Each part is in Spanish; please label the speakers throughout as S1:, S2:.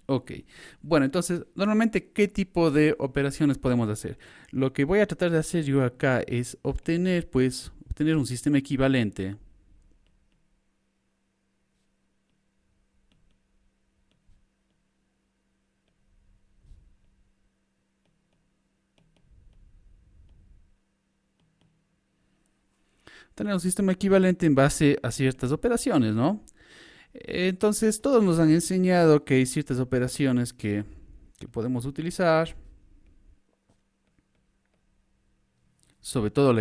S1: Ok, bueno, entonces, normalmente, ¿qué tipo de operaciones podemos hacer? Lo que voy a tratar de hacer yo acá es obtener, pues, obtener un sistema equivalente. Tener un sistema equivalente en base a ciertas operaciones, ¿no? Entonces, todos nos han enseñado que hay ciertas operaciones que podemos utilizar, sobre todo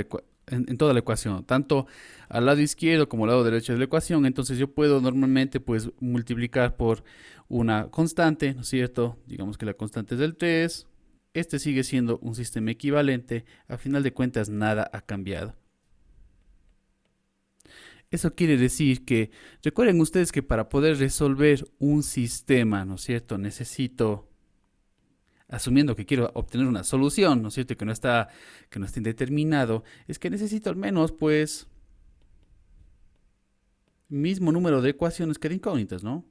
S1: en toda la ecuación, tanto al lado izquierdo como al lado derecho de la ecuación. Entonces, yo puedo normalmente, pues, multiplicar por una constante, ¿no es cierto? Digamos que la constante es del 3. Este sigue siendo un sistema equivalente. A final de cuentas, nada ha cambiado. Eso quiere decir que, recuerden ustedes que para poder resolver un sistema, ¿no es cierto? Necesito, asumiendo que quiero obtener una solución, ¿no es cierto? Que no está indeterminado, es que necesito al menos, pues, mismo número de ecuaciones que de incógnitas, ¿no?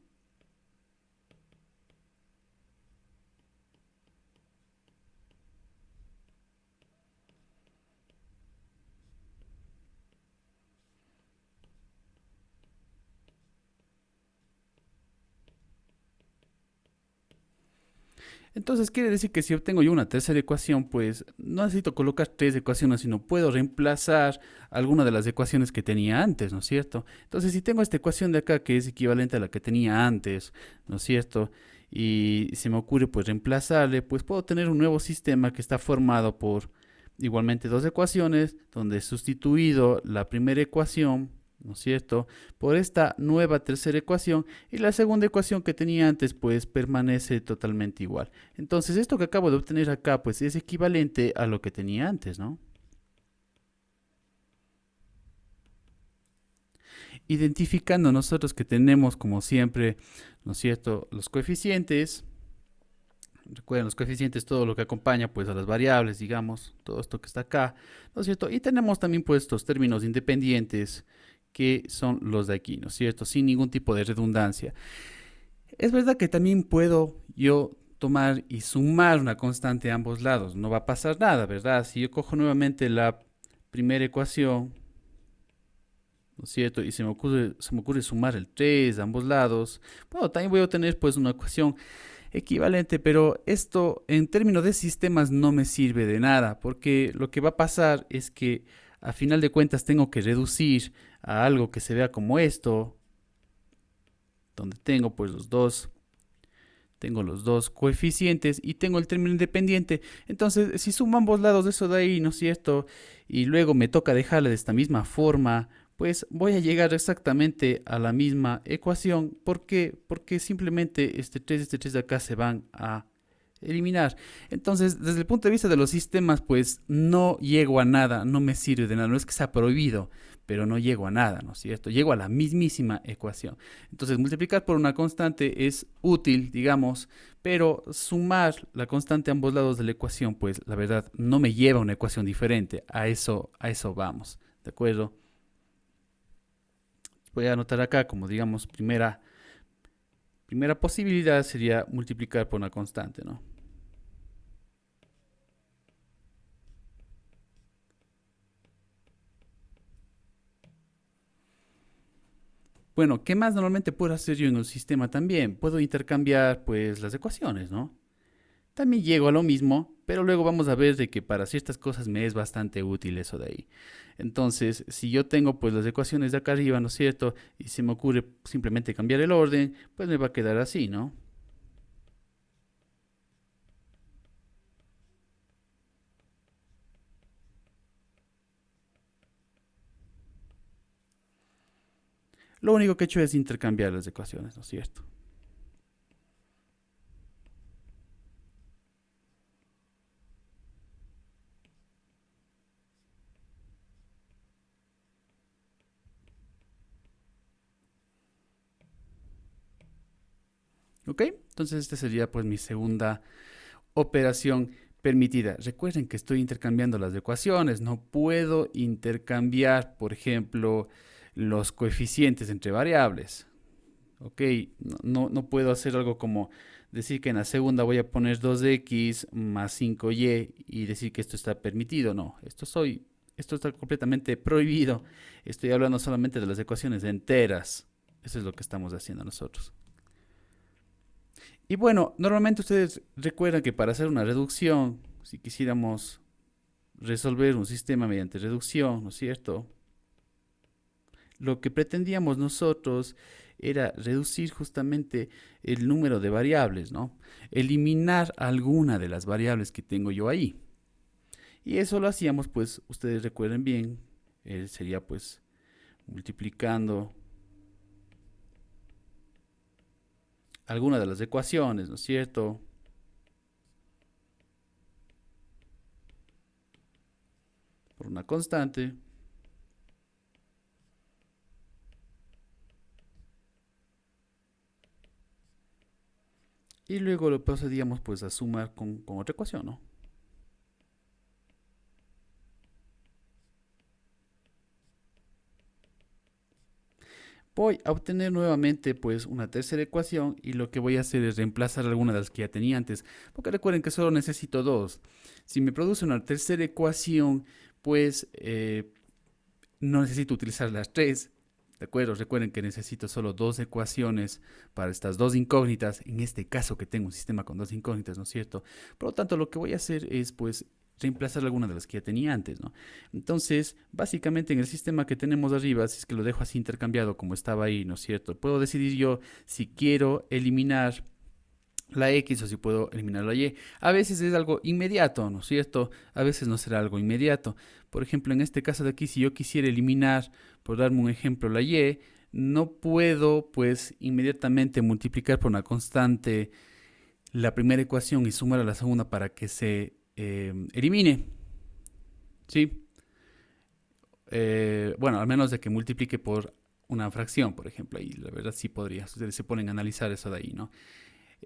S1: Entonces quiere decir que si obtengo yo una tercera ecuación, pues no necesito colocar tres ecuaciones, sino puedo reemplazar alguna de las ecuaciones que tenía antes, ¿no es cierto? Entonces si tengo esta ecuación de acá que es equivalente a la que tenía antes, ¿no es cierto? Y se me ocurre pues reemplazarle, pues puedo tener un nuevo sistema que está formado por igualmente dos ecuaciones, donde he sustituido la primera ecuación, ¿no es cierto?, por esta nueva tercera ecuación, y la segunda ecuación que tenía antes pues permanece totalmente igual. Entonces esto que acabo de obtener acá pues es equivalente a lo que tenía antes, ¿no? Identificando nosotros que tenemos como siempre, ¿no es cierto?, los coeficientes. Recuerden, los coeficientes, todo lo que acompaña pues a las variables, digamos, todo esto que está acá, ¿no es cierto? Y tenemos también pues estos términos independientes que son los de aquí, ¿no es cierto? Sin ningún tipo de redundancia. Es verdad que también puedo yo tomar y sumar una constante a ambos lados, no va a pasar nada, ¿verdad? Si yo cojo nuevamente la primera ecuación, ¿no es cierto? Y se me ocurre sumar el 3 a ambos lados, bueno, también voy a obtener pues una ecuación equivalente, pero esto en términos de sistemas no me sirve de nada, porque lo que va a pasar es que a final de cuentas tengo que reducir a algo que se vea como esto, donde tengo pues los dos coeficientes y tengo el término independiente. Entonces, si sumo ambos lados de eso de ahí, ¿no es cierto? Y luego me toca dejarla de esta misma forma, pues voy a llegar exactamente a la misma ecuación. ¿Por qué? Porque simplemente este 3 de acá se van a eliminar. Entonces, desde el punto de vista de los sistemas, pues no llego a nada, no me sirve de nada. No es que sea prohibido, pero no llego a nada, ¿no es cierto? Llego a la mismísima ecuación. Entonces, multiplicar por una constante es útil, digamos, pero sumar la constante a ambos lados de la ecuación, pues la verdad no me lleva a una ecuación diferente. A eso vamos, ¿de acuerdo? Voy a anotar acá como, digamos, primera posibilidad sería multiplicar por una constante, ¿no? Bueno, ¿qué más normalmente puedo hacer yo en un sistema también? Puedo intercambiar pues las ecuaciones, ¿no? También llego a lo mismo, pero luego vamos a ver de que para ciertas cosas me es bastante útil eso de ahí. Entonces, si yo tengo pues las ecuaciones de acá arriba, ¿no es cierto? Y se me ocurre simplemente cambiar el orden, pues me va a quedar así, ¿no? Lo único que he hecho es intercambiar las ecuaciones, ¿no es cierto? ¿Ok? Entonces, esta sería pues mi segunda operación permitida. Recuerden que estoy intercambiando las ecuaciones, no puedo intercambiar, por ejemplo, los coeficientes entre variables. Ok, no puedo hacer algo como decir que en la segunda voy a poner 2x más 5y y decir que esto está permitido. No, esto está completamente prohibido. Estoy hablando solamente de las ecuaciones enteras. Eso es lo que estamos haciendo nosotros. Y bueno, normalmente ustedes recuerdan que para hacer una reducción, si quisiéramos resolver un sistema mediante reducción, ¿no es cierto? Lo que pretendíamos nosotros era reducir justamente el número de variables, ¿no? Eliminar alguna de las variables que tengo yo ahí. Y eso lo hacíamos, pues, ustedes recuerden bien, sería pues multiplicando alguna de las ecuaciones, ¿no es cierto? Por una constante. Y luego lo procedíamos pues a sumar con otra ecuación, ¿no? Voy a obtener nuevamente pues una tercera ecuación y lo que voy a hacer es reemplazar alguna de las que ya tenía antes, porque recuerden que solo necesito dos. Si me produce una tercera ecuación, pues no necesito utilizar las tres. ¿De acuerdo? Recuerden que necesito solo dos ecuaciones para estas dos incógnitas, en este caso que tengo un sistema con dos incógnitas, ¿no es cierto? Por lo tanto, lo que voy a hacer es pues reemplazar alguna de las que ya tenía antes, ¿no? Entonces, básicamente en el sistema que tenemos arriba, si es que lo dejo así intercambiado como estaba ahí, ¿no es cierto? Puedo decidir yo si quiero eliminar la X o si puedo eliminar la Y. A veces es algo inmediato, ¿no es cierto? A veces no será algo inmediato. Por ejemplo, en este caso de aquí, si yo quisiera eliminar, por darme un ejemplo, la Y, no puedo pues inmediatamente multiplicar por una constante la primera ecuación y sumar a la segunda para que se elimine. ¿Sí? Bueno, al menos de que multiplique por una fracción, por ejemplo, ahí la verdad sí podría. Ustedes se ponen a analizar eso de ahí, ¿no?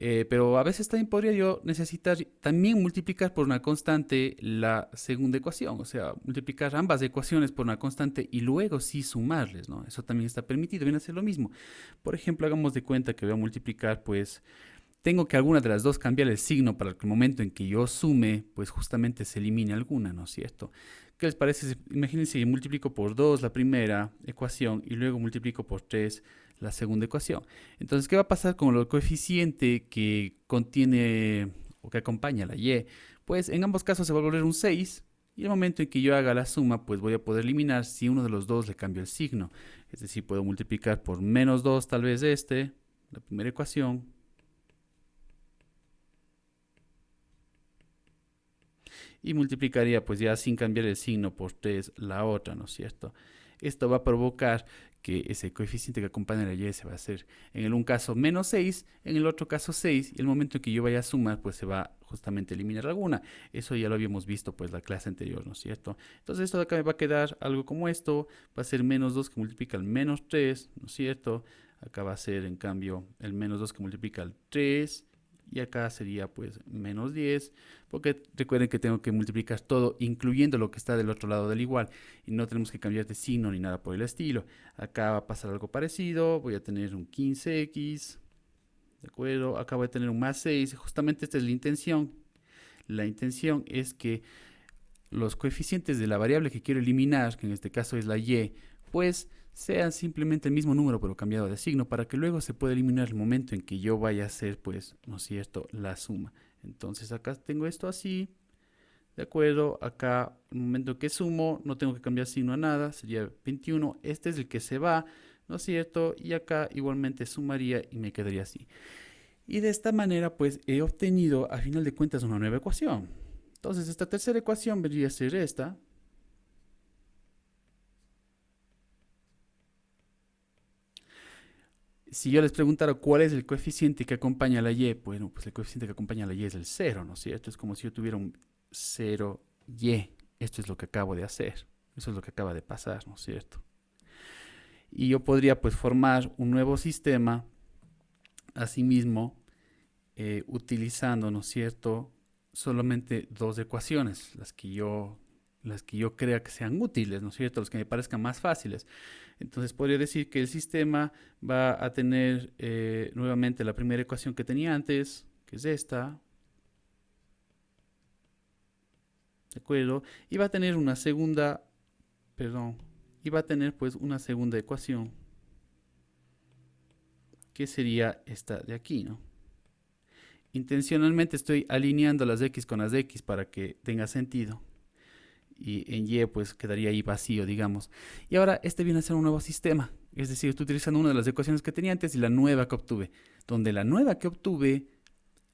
S1: Pero a veces también podría yo necesitar también multiplicar por una constante la segunda ecuación, o sea, multiplicar ambas ecuaciones por una constante y luego sí sumarles, ¿no? Eso también está permitido, viene a ser lo mismo. Por ejemplo, hagamos de cuenta que voy a multiplicar, pues, tengo que alguna de las dos cambiar el signo para que el momento en que yo sume, pues justamente se elimine alguna, ¿no es cierto? ¿Qué les parece? Imagínense que multiplico por 2 la primera ecuación y luego multiplico por 3 la segunda ecuación. Entonces, ¿qué va a pasar con el coeficiente que contiene o que acompaña la y? Pues en ambos casos se va a volver un 6 y el momento en que yo haga la suma, pues voy a poder eliminar si uno de los dos le cambio el signo. Es decir, puedo multiplicar por menos 2 tal vez la primera ecuación, y multiplicaría pues ya sin cambiar el signo por 3 la otra, ¿no es cierto? Esto va a provocar que ese coeficiente que acompaña a la y se va a hacer en el un caso menos 6, en el otro caso 6, y el momento en que yo vaya a sumar pues se va justamente a eliminar alguna. Eso ya lo habíamos visto pues la clase anterior, ¿no es cierto? Entonces esto de acá me va a quedar algo como esto, va a ser menos 2 que multiplica el menos 3, ¿no es cierto? Acá va a ser en cambio el menos 2 que multiplica el 3, y acá sería pues menos 10, porque recuerden que tengo que multiplicar todo, incluyendo lo que está del otro lado del igual, y no tenemos que cambiar de signo ni nada por el estilo. Acá va a pasar algo parecido, voy a tener un 15x, ¿de acuerdo? Acá voy a tener un más 6, justamente esta es la intención. La intención es que los coeficientes de la variable que quiero eliminar, que en este caso es la y, pues sean simplemente el mismo número pero cambiado de signo para que luego se pueda eliminar el momento en que yo vaya a hacer, pues, ¿no es cierto?, la suma. Entonces acá tengo esto así, ¿de acuerdo? Acá, el momento que sumo, no tengo que cambiar signo a nada, sería 21. Este es el que se va, ¿no es cierto? Y acá igualmente sumaría y me quedaría así. Y de esta manera, pues, he obtenido, a final de cuentas, una nueva ecuación. Entonces, esta tercera ecuación vendría a ser esta. Si yo les preguntara cuál es el coeficiente que acompaña a la y, bueno, pues el coeficiente que acompaña a la y es el 0, ¿no es cierto? Es como si yo tuviera un 0y. Esto es lo que acabo de hacer. Eso es lo que acaba de pasar, ¿no es cierto? Y yo podría pues formar un nuevo sistema, asimismo, utilizando, ¿no es cierto?, solamente dos ecuaciones, las que yo crea que sean útiles, ¿no es cierto?, las que me parezcan más fáciles. Entonces podría decir que el sistema va a tener nuevamente la primera ecuación que tenía antes, que es esta, ¿de acuerdo? Y va a tener una segunda, perdón, y va a tener pues una segunda ecuación, que sería esta de aquí, ¿no? Intencionalmente estoy alineando las x con las x para que tenga sentido. Y en y pues quedaría ahí vacío, digamos. Y ahora este viene a ser un nuevo sistema. Es decir, estoy utilizando una de las ecuaciones que tenía antes y la nueva que obtuve. Donde la nueva que obtuve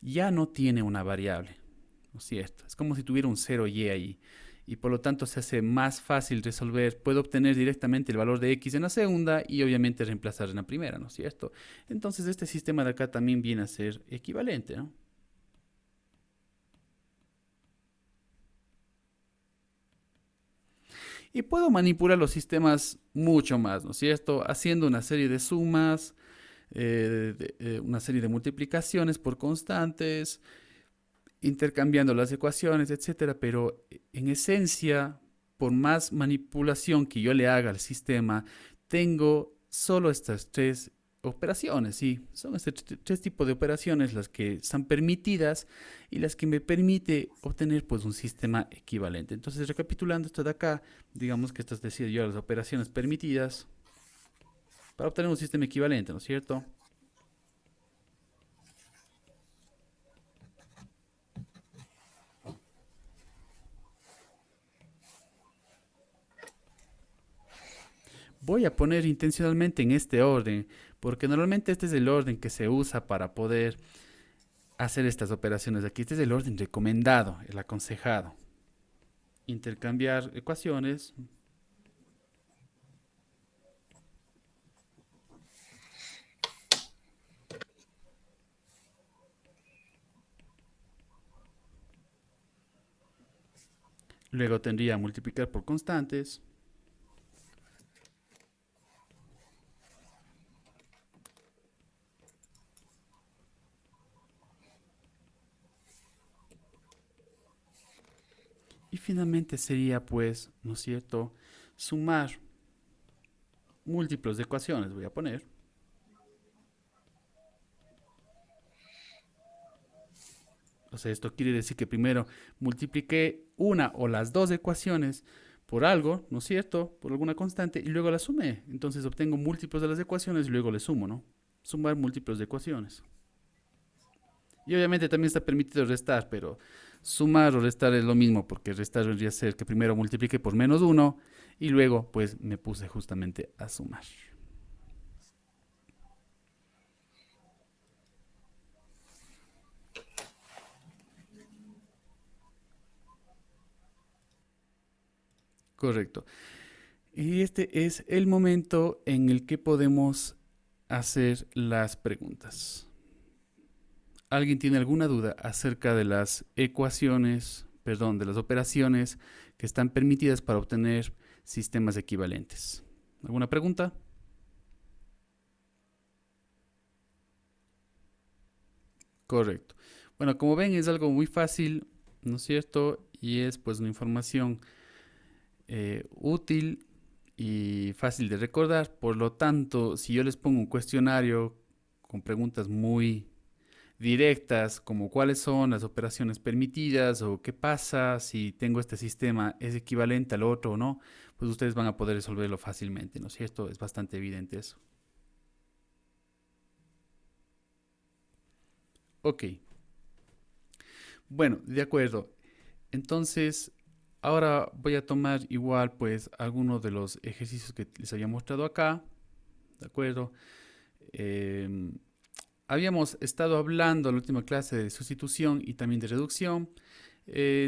S1: ya no tiene una variable, ¿no es cierto? Es como si tuviera un 0y ahí. Y por lo tanto se hace más fácil resolver. Puedo obtener directamente el valor de x en la segunda y obviamente reemplazar en la primera, ¿no es cierto? Entonces este sistema de acá también viene a ser equivalente, ¿no? Y puedo manipular los sistemas mucho más, ¿no es cierto? Haciendo una serie de sumas, una serie de multiplicaciones por constantes, intercambiando las ecuaciones, etcétera. Pero en esencia, por más manipulación que yo le haga al sistema, tengo solo estas tres operaciones, sí, son este tres tipos de operaciones las que están permitidas y las que me permite obtener pues un sistema equivalente. Entonces, recapitulando esto de acá, digamos que estas decía yo las operaciones permitidas para obtener un sistema equivalente, ¿no es cierto? Voy a poner intencionalmente en este orden, porque normalmente este es el orden que se usa para poder hacer estas operaciones de aquí. Este es el orden recomendado, el aconsejado. Intercambiar ecuaciones. Luego tendría multiplicar por constantes. Y finalmente sería, pues, ¿no es cierto?, sumar múltiplos de ecuaciones, voy a poner. O sea, esto quiere decir que primero multipliqué una o las dos ecuaciones por algo, ¿no es cierto?, por alguna constante, y luego la sumé. Entonces obtengo múltiplos de las ecuaciones y luego le sumo, ¿no? Sumar múltiplos de ecuaciones. Y obviamente también está permitido restar, pero sumar o restar es lo mismo, porque restar vendría a ser que primero multiplique por menos uno y luego pues me puse justamente a sumar. Correcto. Y este es el momento en el que podemos hacer las preguntas. ¿Alguien tiene alguna duda acerca de las ecuaciones, perdón, de las operaciones que están permitidas para obtener sistemas equivalentes? ¿Alguna pregunta? Correcto. Bueno, como ven es algo muy fácil, ¿no es cierto? Y es pues una información útil y fácil de recordar. Por lo tanto, si yo les pongo un cuestionario con preguntas muy directas, como cuáles son las operaciones permitidas o qué pasa si tengo este sistema, es equivalente al otro o no, pues ustedes van a poder resolverlo fácilmente, ¿no es cierto? Es bastante evidente eso. Ok, bueno, de acuerdo. Entonces, ahora voy a tomar igual pues algunos de los ejercicios que les había mostrado acá, ¿de acuerdo? Em, Habíamos estado hablando en la última clase de sustitución y también de reducción.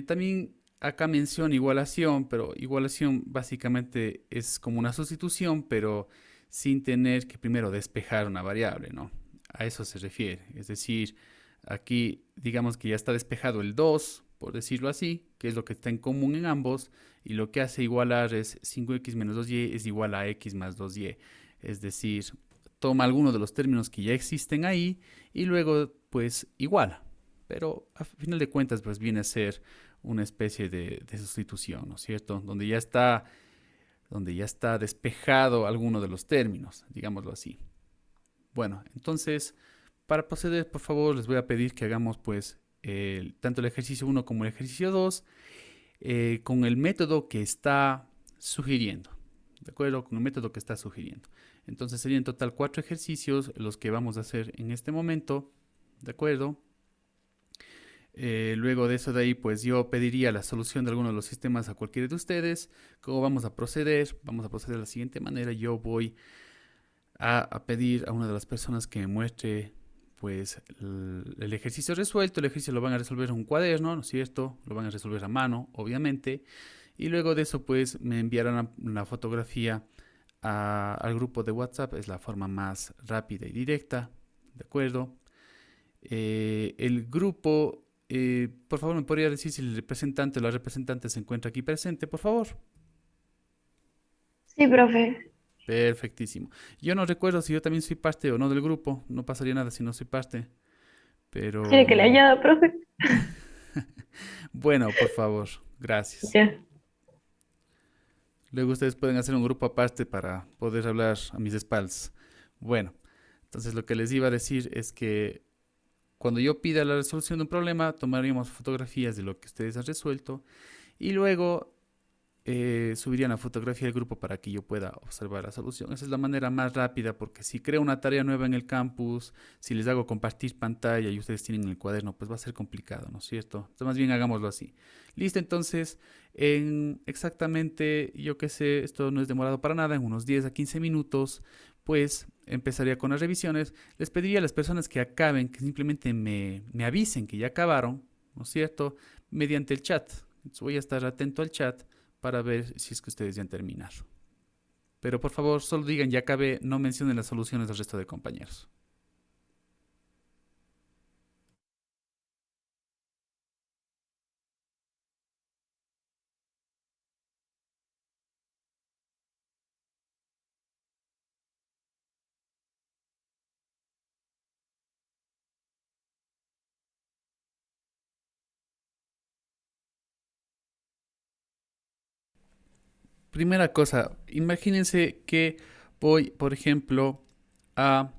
S1: También acá menciona igualación, pero igualación básicamente es como una sustitución, pero sin tener que primero despejar una variable, ¿no? A eso se refiere. Es decir, aquí digamos que ya está despejado el 2, por decirlo así, que es lo que está en común en ambos, y lo que hace igualar es 5x menos 2y es igual a x más 2y. Es decir, toma algunos de los términos que ya existen ahí y luego pues iguala. Pero a final de cuentas pues viene a ser una especie de sustitución, ¿no es cierto? Donde ya está despejado alguno de los términos, digámoslo así. Bueno, entonces Para proceder, por favor, les voy a pedir que hagamos pues tanto el ejercicio 1 como el ejercicio 2 con el método que está sugiriendo. ¿De acuerdo? Con el método que está sugiriendo. Entonces serían en total 4 ejercicios los que vamos a hacer en este momento. ¿De acuerdo? Luego de eso de ahí, pues yo pediría la solución de alguno de los sistemas a cualquiera de ustedes. ¿Cómo vamos a proceder? Vamos a proceder de la siguiente manera. Yo voy a pedir a una de las personas que me muestre pues el ejercicio resuelto. El ejercicio lo van a resolver en un cuaderno, ¿no es cierto? Lo van a resolver a mano, obviamente. Y luego de eso pues me enviarán una fotografía al grupo de WhatsApp. Es la forma más rápida y directa, ¿de acuerdo? El grupo, por favor, ¿me podría decir si el representante o la representante se encuentra aquí presente, por favor?
S2: Sí, profe.
S1: Perfectísimo. Yo no recuerdo si yo también soy parte o no del grupo. No pasaría nada si no soy parte. Pero
S2: ¿Quiere que le añada, profe?
S1: bueno, por favor. Gracias.
S2: Ya.
S1: Luego ustedes pueden hacer un grupo aparte para poder hablar a mis espaldas. Bueno, entonces lo que les iba a decir es que cuando yo pida la resolución de un problema, tomaríamos fotografías de lo que ustedes han resuelto y luego subiría una fotografía del grupo para que yo pueda observar la solución. Esa es la manera más rápida porque si creo una tarea nueva en el campus, si les hago compartir pantalla y ustedes tienen el cuaderno, pues va a ser complicado, ¿no es cierto? Entonces más bien hagámoslo así. Listo, entonces en exactamente, yo qué sé, esto no es demorado para nada, en unos 10 a 15 minutos, pues empezaría con las revisiones. Les pediría a las personas que acaben, que simplemente me avisen que ya acabaron, ¿no es cierto? Mediante el chat. Entonces voy a estar atento al chat para ver si es que ustedes ya han terminado. Pero por favor, solo digan ya acabé, no mencionen las soluciones del resto de compañeros. Primera cosa, imagínense que voy, por ejemplo, a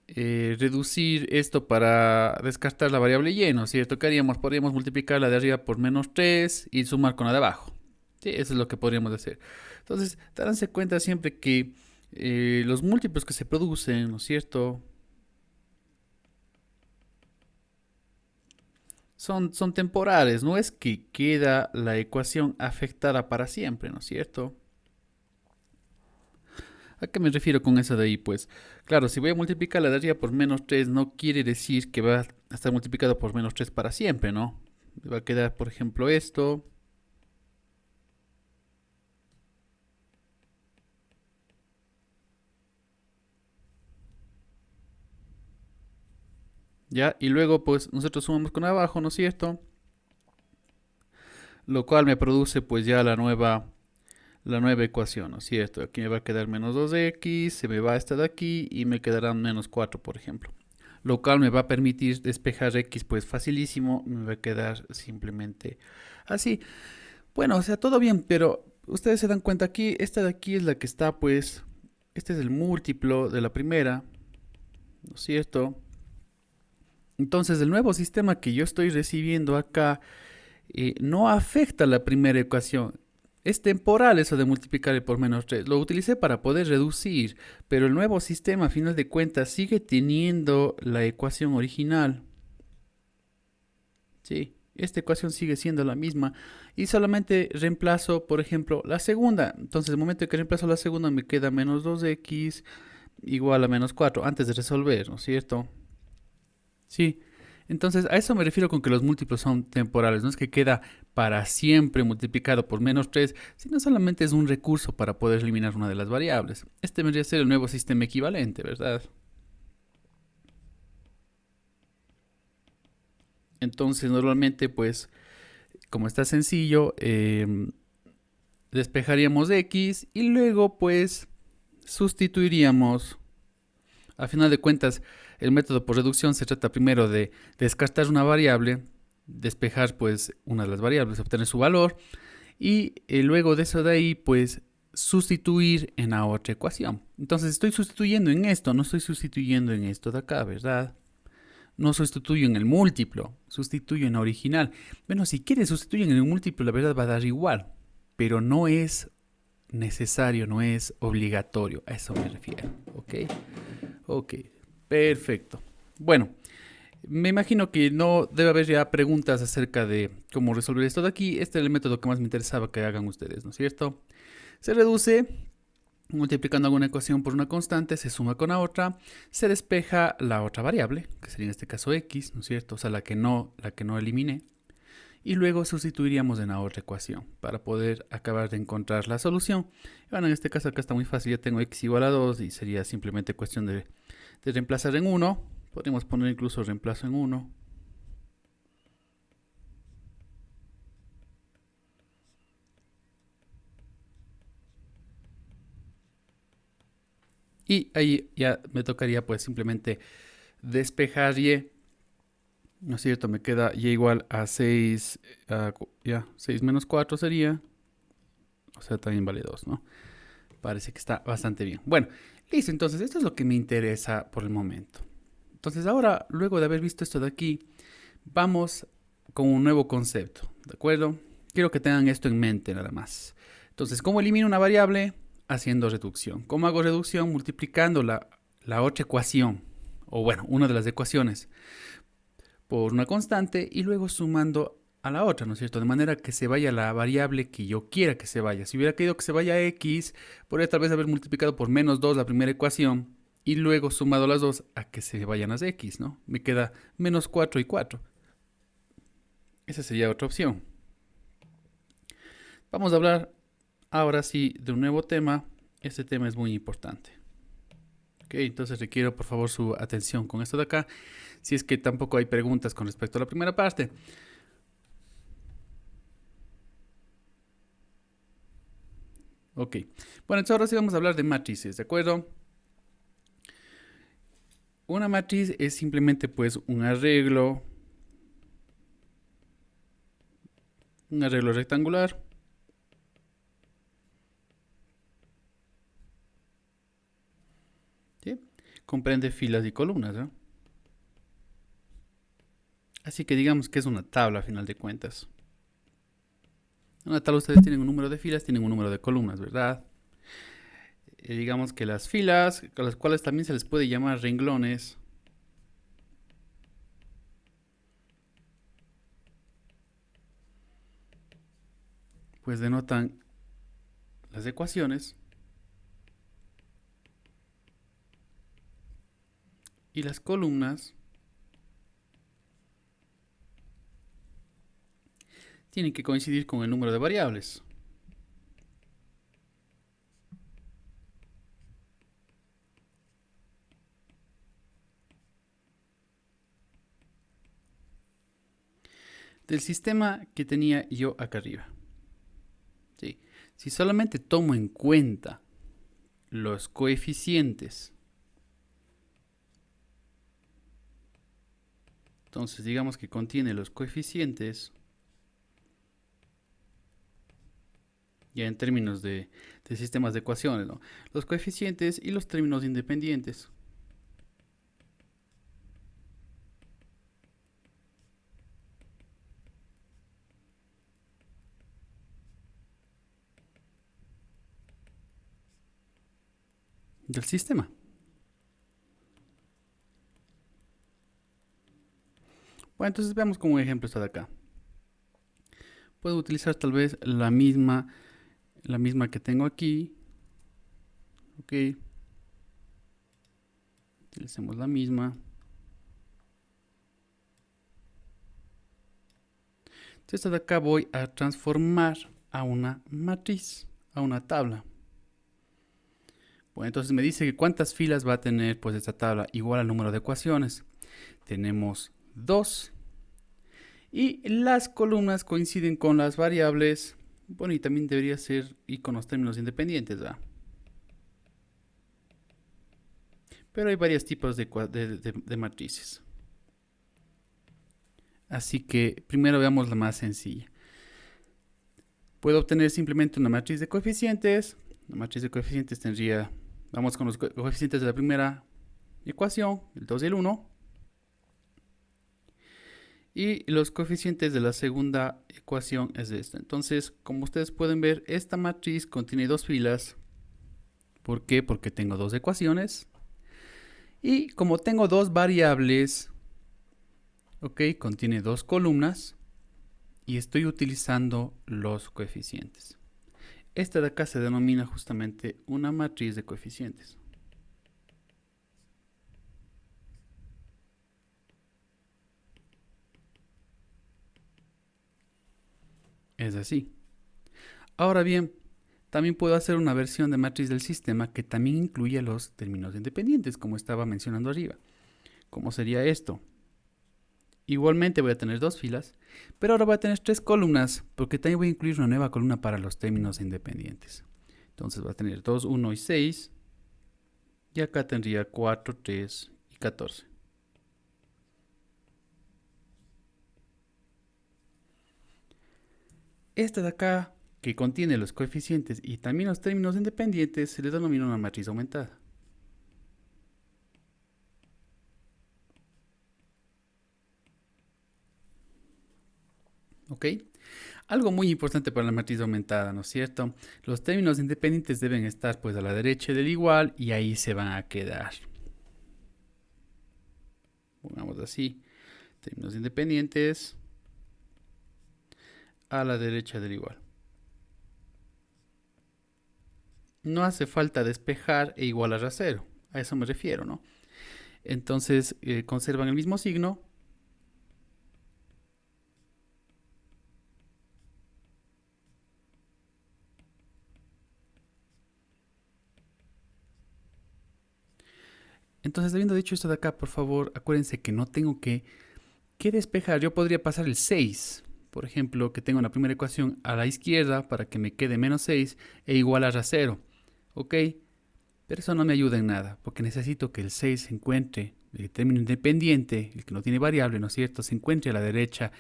S1: reducir esto para descartar la variable y, ¿no es cierto? ¿Qué haríamos? Podríamos multiplicar la de arriba por menos 3 y sumar con la de abajo. Sí, eso es lo que podríamos hacer. Entonces, daránse cuenta siempre que los múltiplos que se producen, ¿no es cierto? Son temporales, no es que queda la ecuación afectada para siempre, ¿no es cierto? ¿A qué me refiero con eso de ahí? Pues, claro, si voy a multiplicar la de arriba por menos 3, no quiere decir que va a estar multiplicado por menos 3 para siempre, ¿no? Me va a quedar, por ejemplo, esto. ¿Ya? Y luego, pues, nosotros sumamos con abajo, ¿no es cierto? Lo cual me produce, pues, ya la nueva ecuación, ¿no es cierto? Aquí me va a quedar menos 2x, se me va esta de aquí y me quedarán menos 4, por ejemplo. Lo cual me va a permitir despejar x pues facilísimo, me va a quedar simplemente así. Bueno, o sea, todo bien, pero ustedes se dan cuenta aquí, esta de aquí es la que está pues, este es el múltiplo de la primera, ¿no es cierto? Entonces el nuevo sistema que yo estoy recibiendo acá no afecta la primera ecuación. Es temporal eso de multiplicar por menos 3. Lo utilicé para poder reducir, pero el nuevo sistema a final de cuentas sigue teniendo la ecuación original. Sí, esta ecuación sigue siendo la misma y solamente reemplazo, por ejemplo, la segunda. Entonces, el momento en que reemplazo la segunda me queda menos 2x igual a menos 4 antes de resolver, ¿no es cierto? Sí. Entonces, a eso me refiero con que los múltiplos son temporales. No es que queda para siempre multiplicado por menos 3, sino solamente es un recurso para poder eliminar una de las variables. Este vendría a ser el nuevo sistema equivalente, ¿verdad? Entonces, normalmente, pues, como está sencillo, despejaríamos x y luego, pues, sustituiríamos. A final de cuentas, el método por reducción se trata primero de descartar una variable, despejar pues una de las variables, obtener su valor y luego de eso de ahí pues sustituir en la otra ecuación. Entonces estoy sustituyendo en esto, no estoy sustituyendo en esto de acá, ¿verdad? No sustituyo en el múltiplo, sustituyo en la original. Bueno, si quieres sustituir en el múltiplo, la verdad va a dar igual, pero no es necesario, no es obligatorio, a eso me refiero, ¿ok? Ok, perfecto. Bueno, me imagino que no debe haber ya preguntas acerca de cómo resolver esto de aquí. Este es el método que más me interesaba que hagan ustedes, ¿no es cierto? Se reduce multiplicando alguna ecuación por una constante, se suma con la otra, se despeja la otra variable, que sería en este caso x, ¿no es cierto? O sea, la que no eliminé. Y luego sustituiríamos en la otra ecuación para poder acabar de encontrar la solución. Bueno, en este caso acá está muy fácil, ya tengo x igual a 2 y sería simplemente cuestión de reemplazar en 1. Podríamos poner incluso reemplazo en 1. Y ahí ya me tocaría pues simplemente despejar y, ¿no es cierto? Me queda y igual a 6, ya, 6 menos 4 sería, o sea, también vale 2, ¿no? Parece que está bastante bien. Bueno, listo, entonces esto es lo que me interesa por el momento. Entonces ahora, luego de haber visto esto de aquí, vamos con un nuevo concepto, ¿de acuerdo? Quiero que tengan esto en mente nada más. Entonces, ¿cómo elimino una variable? Haciendo reducción. ¿Cómo hago reducción? Multiplicando la otra ecuación, o bueno, una de las ecuaciones, por una constante y luego sumando a la otra, ¿no es cierto? De manera que se vaya la variable que yo quiera que se vaya. Si hubiera querido que se vaya x, podría tal vez haber multiplicado por menos 2 la primera ecuación y luego sumado las dos a que se vayan las x, ¿no? Me queda menos 4 y 4. Esa sería otra opción. Vamos a hablar ahora sí de un nuevo tema. Este tema es muy importante. Ok, entonces requiero por favor su atención con esto de acá. Si es que tampoco hay preguntas con respecto a la primera parte. Ok, bueno, entonces ahora sí vamos a hablar de matrices, ¿de acuerdo? Una matriz es simplemente pues un arreglo rectangular. ¿Sí? Comprende filas y columnas, ¿no? Así que digamos que es una tabla a final de cuentas. En una tabla ustedes tienen un número de filas, tienen un número de columnas, ¿verdad? Digamos que las filas, a las cuales también se les puede llamar renglones, pues denotan las ecuaciones y las columnas tienen que coincidir con el número de variables. Del sistema que tenía yo acá arriba. ¿Sí? Si solamente tomo en cuenta los coeficientes, entonces digamos que contiene los coeficientes, ya en términos de sistemas de ecuaciones, ¿no? Los coeficientes y los términos independientes. Del sistema. Bueno, entonces veamos como ejemplo esto de acá. Puedo utilizar tal vez la misma que tengo aquí. Ok. Utilicemos la misma. Entonces esta de acá voy a transformar a una matriz, a una tabla. Bueno, entonces me dice que cuántas filas va a tener pues esta tabla igual al número de ecuaciones. Tenemos 2. Y las columnas coinciden con las variables. Bueno, y también debería ser y con los términos independientes, ¿verdad? Pero hay varios tipos de matrices. Así que primero veamos la más sencilla. Puedo obtener simplemente una matriz de coeficientes La matriz de coeficientes tendría, vamos con los coeficientes de la primera ecuación, el 2 y el 1. Y los coeficientes de la segunda ecuación es esta. Entonces, como ustedes pueden ver, esta matriz contiene dos filas. ¿Por qué? Porque tengo dos ecuaciones. Y como tengo dos variables, ok, contiene dos columnas. Y estoy utilizando los coeficientes. Esta de acá se denomina justamente una matriz de coeficientes. Es así. Ahora bien, también puedo hacer una versión de matriz del sistema que también incluye los términos independientes, como estaba mencionando arriba. ¿Cómo sería esto? Igualmente voy a tener dos filas, pero ahora voy a tener tres columnas, porque también voy a incluir una nueva columna para los términos independientes. Entonces va a tener 2, 1 y 6, y acá tendría 4, 3 y 14. Esta de acá, que contiene los coeficientes y también los términos independientes, se le denomina una matriz aumentada. ¿Ok? Algo muy importante para la matriz aumentada, ¿no es cierto? Los términos independientes deben estar pues a la derecha del igual y ahí se van a quedar. Pongamos así, términos independientes a la derecha del igual. No hace falta despejar e igualar a 0, a eso me refiero, ¿no? Entonces conservan el mismo signo. Entonces, habiendo dicho esto de acá, por favor, acuérdense que no tengo que despejar. Yo podría pasar el 6, por ejemplo, que tengo la primera ecuación a la izquierda para que me quede menos 6 e igualar a 0. ¿Ok? Pero eso no me ayuda en nada, porque necesito que el 6 se encuentre, el término independiente, el que no tiene variable, ¿no es cierto?, se encuentre a la derecha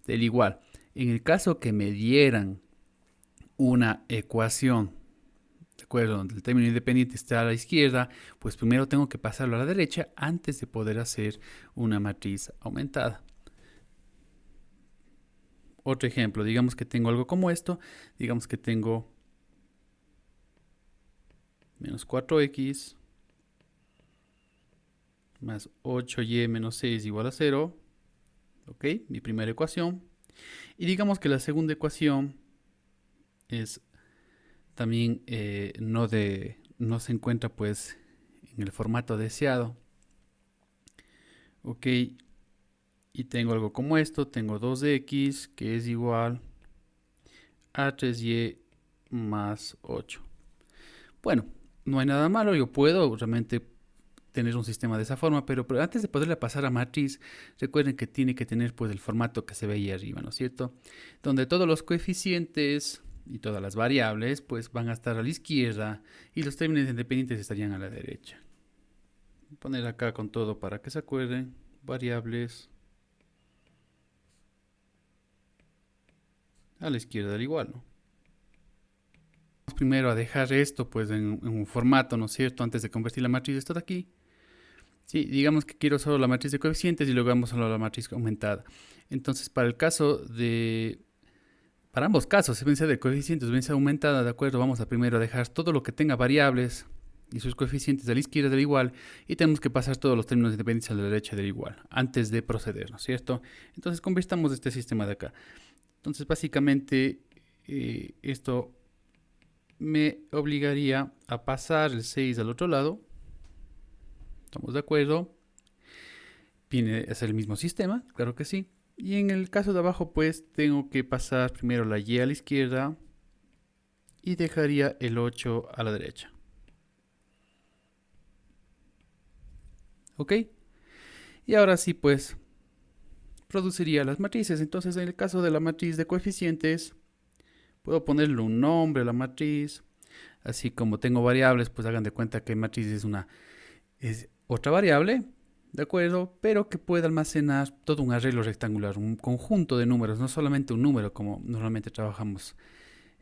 S1: del igual. En el caso que me dieran una ecuación, ¿de acuerdo?, donde el término independiente está a la izquierda, pues primero tengo que pasarlo a la derecha antes de poder hacer una matriz aumentada. Otro ejemplo, digamos que tengo algo como esto, digamos que tengo menos 4x más 8y menos 6 igual a 0, ¿ok? Mi primera ecuación. Y digamos que la segunda ecuación es también no se encuentra pues en el formato deseado, ¿ok? Y tengo algo como esto, tengo 2x que es igual a 3y más 8. Bueno, no hay nada malo, yo puedo realmente tener un sistema de esa forma, pero antes de poderle pasar a matriz, recuerden que tiene que tener pues el formato que se ve ahí arriba, ¿no es cierto? Donde todos los coeficientes y todas las variables pues van a estar a la izquierda y los términos independientes estarían a la derecha. Voy a poner acá con todo para que se acuerden, variables a la izquierda del igual, ¿no? Vamos primero a dejar esto pues en un formato, ¿no es cierto?, antes de convertir la matriz esto de aquí. Sí, digamos que quiero solo la matriz de coeficientes y luego vamos solo a la matriz aumentada. Entonces, para ambos casos, si bien sea de coeficientes o bien sea aumentada, de acuerdo, vamos a primero dejar todo lo que tenga variables y sus coeficientes a la izquierda del igual y tenemos que pasar todos los términos independientes a la derecha del igual antes de proceder, ¿no es cierto? Entonces, convirtamos este sistema de acá. Entonces, básicamente, esto me obligaría a pasar el 6 al otro lado. ¿Estamos de acuerdo? Viene a ser el mismo sistema, claro que sí. Y en el caso de abajo, pues tengo que pasar primero la y a la izquierda y dejaría el 8 a la derecha. ¿Ok? Y ahora sí, pues produciría las matrices. Entonces, en el caso de la matriz de coeficientes, puedo ponerle un nombre a la matriz. Así como tengo variables, pues hagan de cuenta que matriz es otra variable, ¿de acuerdo? Pero que puede almacenar todo un arreglo rectangular, un conjunto de números, no solamente un número como normalmente trabajamos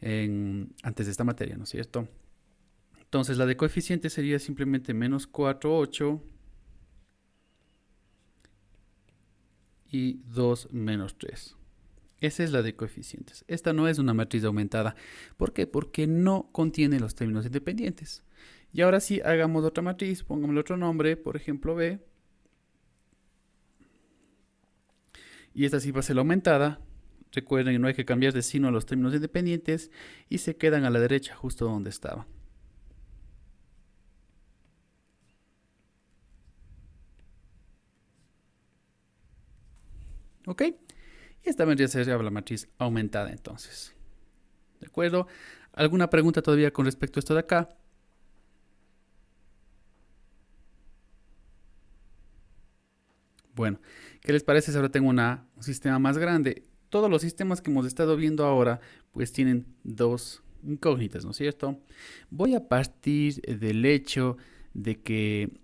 S1: antes de esta materia, ¿no es cierto? Entonces la de coeficiente sería simplemente menos 4, 8 y 2 menos 3. Esa es la de coeficientes. Esta no es una matriz aumentada. ¿Por qué? Porque no contiene los términos independientes. Y ahora sí, hagamos otra matriz, pongámosle otro nombre, por ejemplo B. Y esta sí va a ser la aumentada. Recuerden que no hay que cambiar de signo a los términos independientes y se quedan a la derecha justo donde estaban. ¿Ok? Y esta vendría a ser la matriz aumentada entonces. ¿De acuerdo? ¿Alguna pregunta todavía con respecto a esto de acá? Bueno, ¿qué les parece si ahora tengo un sistema más grande? Todos los sistemas que hemos estado viendo ahora pues tienen dos incógnitas, ¿no es cierto? Voy a partir del hecho de que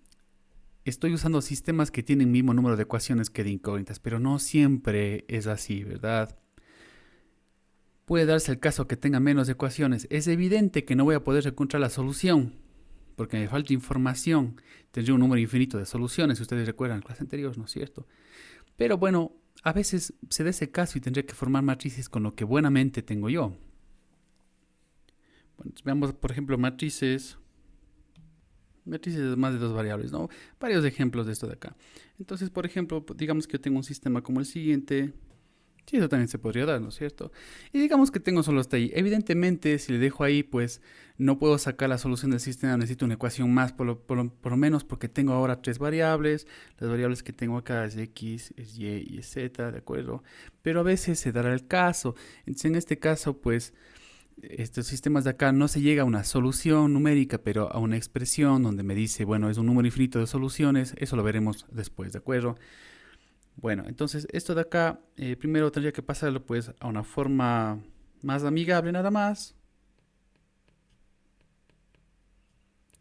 S1: estoy usando sistemas que tienen el mismo número de ecuaciones que de incógnitas, pero no siempre es así, ¿verdad? Puede darse el caso que tenga menos ecuaciones. Es evidente que no voy a poder encontrar la solución, porque me falta información. Tendría un número infinito de soluciones, si ustedes recuerdan en clase anterior, ¿no es cierto? Pero bueno, a veces se da ese caso y tendría que formar matrices con lo que buenamente tengo yo. Bueno, veamos, por ejemplo, matrices de más de dos variables, ¿no? Varios ejemplos de esto de acá. Entonces, por ejemplo, digamos que yo tengo un sistema como el siguiente. Sí, eso también se podría dar, ¿no es cierto? Y digamos que tengo solo hasta ahí. Evidentemente, si le dejo ahí, pues no puedo sacar la solución del sistema. Necesito una ecuación más, por lo menos, porque tengo ahora tres variables. Las variables que tengo acá es x, es y y es z, ¿de acuerdo? Pero a veces se dará el caso. Entonces, en este caso, pues, estos sistemas de acá no se llega a una solución numérica, pero a una expresión donde me dice, bueno, es un número infinito de soluciones. Eso lo veremos después, ¿de acuerdo? Bueno, entonces esto de acá, primero tendría que pasarlo pues a una forma más amigable nada más.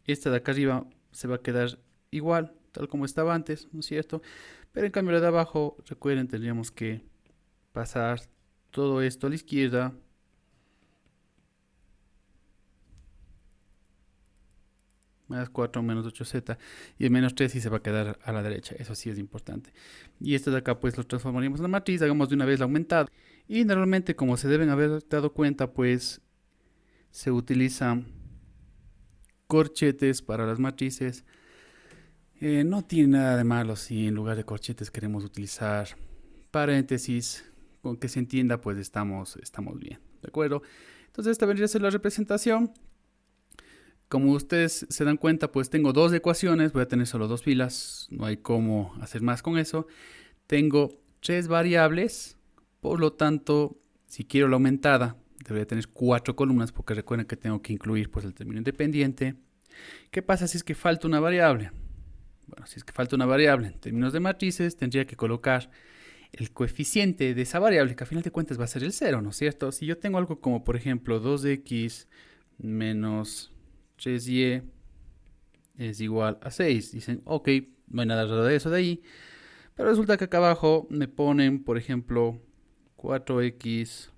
S1: Esta de acá arriba se va a quedar igual, tal como estaba antes, ¿no es cierto? Pero en cambio la de abajo, recuerden, tendríamos que pasar todo esto a la izquierda. Más 4 menos 8z. Y el menos 3 sí se va a quedar a la derecha. Eso sí es importante. Y esto de acá pues lo transformaríamos en la matriz. Hagamos de una vez la aumentada. Y normalmente, como se deben haber dado cuenta, pues se utilizan corchetes para las matrices. No tiene nada de malo si en lugar de corchetes queremos utilizar paréntesis. Con que se entienda pues estamos bien. ¿De acuerdo? Entonces esta vendría a ser la representación. Como ustedes se dan cuenta, pues tengo dos ecuaciones, voy a tener solo dos filas, no hay cómo hacer más con eso. Tengo tres variables, por lo tanto, si quiero la aumentada, debería tener 4 columnas, porque recuerden que tengo que incluir pues el término independiente. ¿Qué pasa si es que falta una variable? Bueno, si es que falta una variable en términos de matrices, tendría que colocar el coeficiente de esa variable, que a final de cuentas va a ser el 0, ¿no es cierto? Si yo tengo algo como, por ejemplo, 2x menos 3y es igual a 6. Dicen, ok, no hay nada raro de eso de ahí. Pero resulta que acá abajo me ponen, por ejemplo, 4x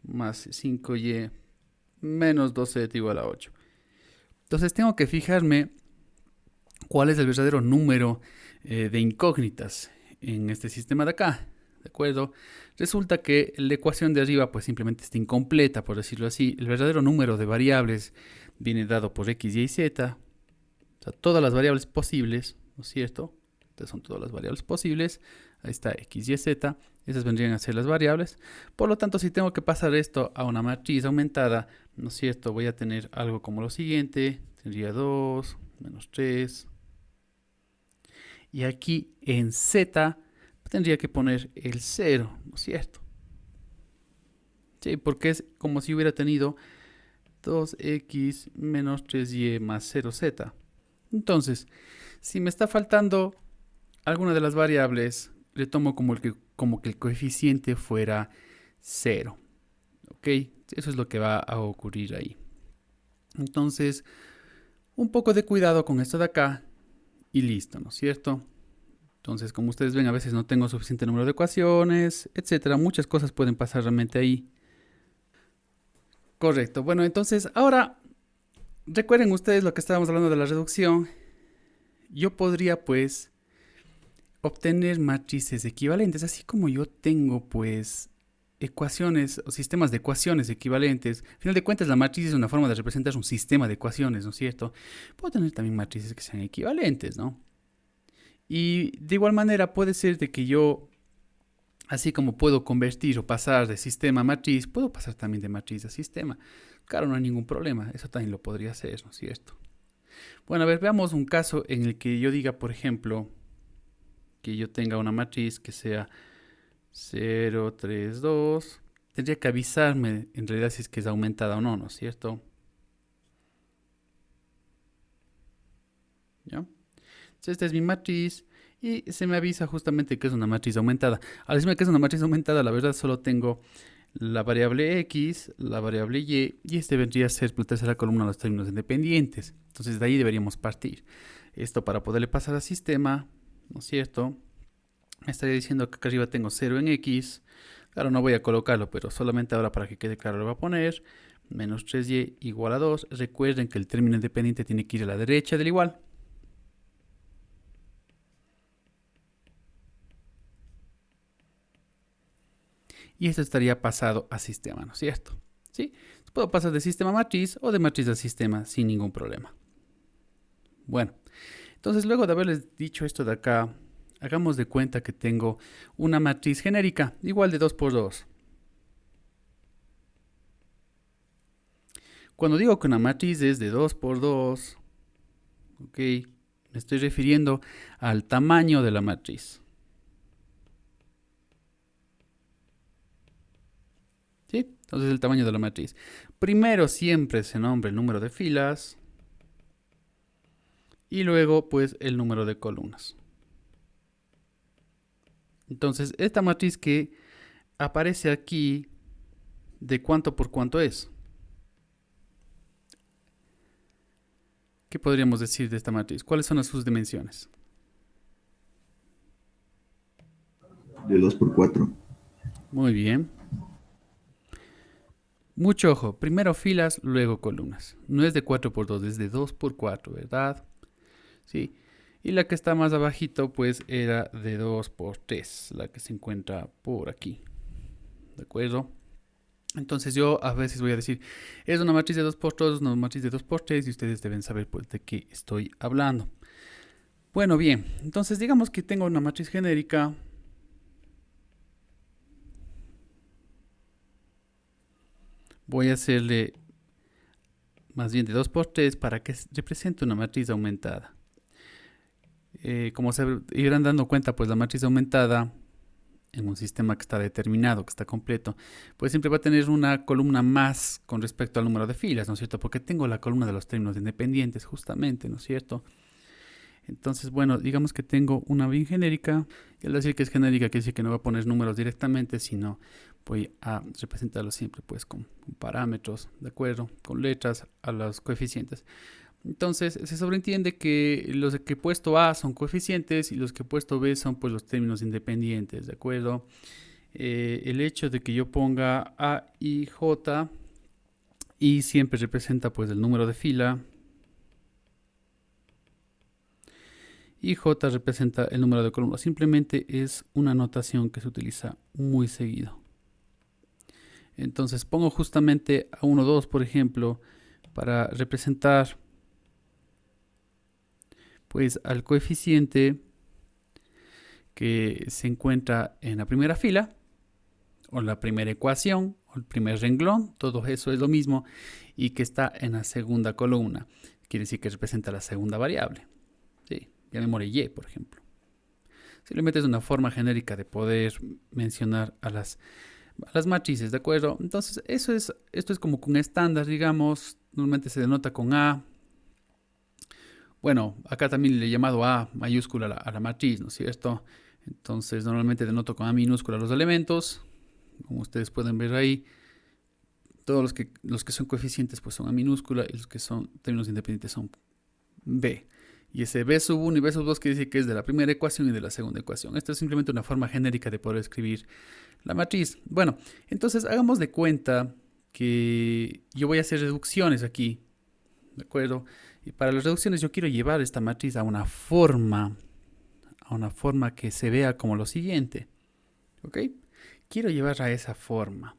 S1: más 5y menos 2z igual a 8. Entonces tengo que fijarme cuál es el verdadero número de incógnitas en este sistema de acá. ¿De acuerdo? Resulta que la ecuación de arriba pues simplemente está incompleta, por decirlo así. El verdadero número de variables viene dado por x, y z. O sea, todas las variables posibles, ¿no es cierto? Estas son todas las variables posibles. Ahí está x, y, z. Esas vendrían a ser las variables. Por lo tanto, si tengo que pasar esto a una matriz aumentada, ¿no es cierto? Voy a tener algo como lo siguiente. Tendría 2, menos 3. Y aquí en z tendría que poner el 0, ¿no es cierto? Sí, porque es como si hubiera tenido 2x menos 3y más 0z. Entonces, si me está faltando alguna de las variables, le tomo como que el coeficiente fuera 0. ¿Ok? Eso es lo que va a ocurrir ahí. Entonces, un poco de cuidado con esto de acá y listo, ¿no es cierto? Entonces, como ustedes ven, a veces no tengo suficiente número de ecuaciones, etcétera. Muchas cosas pueden pasar realmente ahí. Correcto. Bueno, entonces ahora Recuerden ustedes lo que estábamos hablando de la reducción. Yo podría pues obtener matrices equivalentes, así como yo tengo pues ecuaciones o sistemas de ecuaciones equivalentes. Al final de cuentas, la matriz es una forma de representar un sistema de ecuaciones, ¿no es cierto? Puedo tener también matrices que sean equivalentes, ¿no? Y de igual manera puede ser de que yo, así como puedo convertir o pasar de sistema a matriz, puedo pasar también de matriz a sistema. Claro, no hay ningún problema, eso también lo podría hacer, ¿no es cierto? Bueno, a ver, veamos un caso en el que yo diga, por ejemplo, que yo tenga una matriz que sea 0, 3, 2. Tendría que avisarme en realidad si es que es aumentada o no, ¿no es cierto? ¿Ya? Entonces esta es mi matriz y se me avisa justamente que es una matriz aumentada. Al decirme que es una matriz aumentada, la verdad solo tengo la variable X, la variable Y este vendría a ser la tercera columna de los términos independientes. Entonces de ahí deberíamos partir. Esto para poderle pasar al sistema, ¿no es cierto? Me estaría diciendo que acá arriba tengo 0 en X. Claro, no voy a colocarlo, pero solamente ahora para que quede claro lo voy a poner. Menos 3y igual a 2. Recuerden que el término independiente tiene que ir a la derecha del igual. Y esto estaría pasado a sistema, ¿no es cierto? ¿Sí? Puedo pasar de sistema a matriz o de matriz a sistema sin ningún problema. Bueno, entonces luego de haberles dicho esto de acá, hagamos de cuenta que tengo una matriz genérica igual de 2 por 2. Cuando digo que una matriz es de 2 por 2, ok, me estoy refiriendo al tamaño de la matriz. ¿Sí? Entonces el tamaño de la matriz. Primero siempre se nombra el número de filas y luego pues el número de columnas. Entonces esta matriz que aparece aquí, ¿de cuánto por cuánto es? ¿Qué podríamos decir de esta matriz? ¿Cuáles son sus dimensiones?
S2: De 2 por 4.
S1: Muy bien. Mucho ojo, primero filas, luego columnas. No es de 4 por 2, es de 2 por 4, ¿verdad? Sí. Y la que está más abajito, pues era de 2 por 3, la que se encuentra por aquí. ¿De acuerdo? Entonces yo a veces voy a decir, es una matriz de 2 por 2, una matriz de 2 por 3, y ustedes deben saber pues de qué estoy hablando. Bueno, bien, entonces digamos que tengo una matriz genérica. Voy a hacerle más bien de 2 por 3 para que represente una matriz aumentada. Como se irán dando cuenta, pues la matriz aumentada en un sistema que está determinado, que está completo, pues siempre va a tener una columna más con respecto al número de filas, ¿no es cierto? Porque tengo la columna de los términos independientes, justamente, ¿no es cierto? Entonces, bueno, digamos que tengo una bien genérica, y al decir que es genérica quiere decir que no voy a poner números directamente, sino voy a representarlo siempre pues con parámetros, ¿de acuerdo? Con letras a los coeficientes. Entonces se sobreentiende que los que he puesto A son coeficientes y los que he puesto B son pues los términos independientes, ¿de acuerdo? El hecho de que yo ponga A y J y siempre representa pues el número de fila y J representa el número de columnas. Simplemente es una notación que se utiliza muy seguido. Entonces pongo justamente a 1, 2, por ejemplo, para representar pues al coeficiente que se encuentra en la primera fila, o la primera ecuación, o el primer renglón, todo eso es lo mismo, y que está en la segunda columna. Quiere decir que representa la segunda variable. Sí, llamémosle Y, por ejemplo. Simplemente es una forma genérica de poder mencionar a las matrices, ¿de acuerdo? Entonces, esto es como un estándar, digamos, normalmente se denota con A. Bueno, acá también le he llamado A mayúscula a la matriz, ¿no es cierto? Entonces, normalmente denoto con A minúscula los elementos, como ustedes pueden ver ahí. Todos los que son coeficientes pues son A minúscula y los que son términos independientes son B. Y ese B sub 1 y B sub 2 quiere decir que es de la primera ecuación y de la segunda ecuación. Esto es simplemente una forma genérica de poder escribir la matriz. Bueno, entonces hagamos de cuenta que yo voy a hacer reducciones aquí, ¿de acuerdo? Y para las reducciones yo quiero llevar esta matriz a una forma que se vea como lo siguiente, ¿ok? Quiero llevar a esa forma.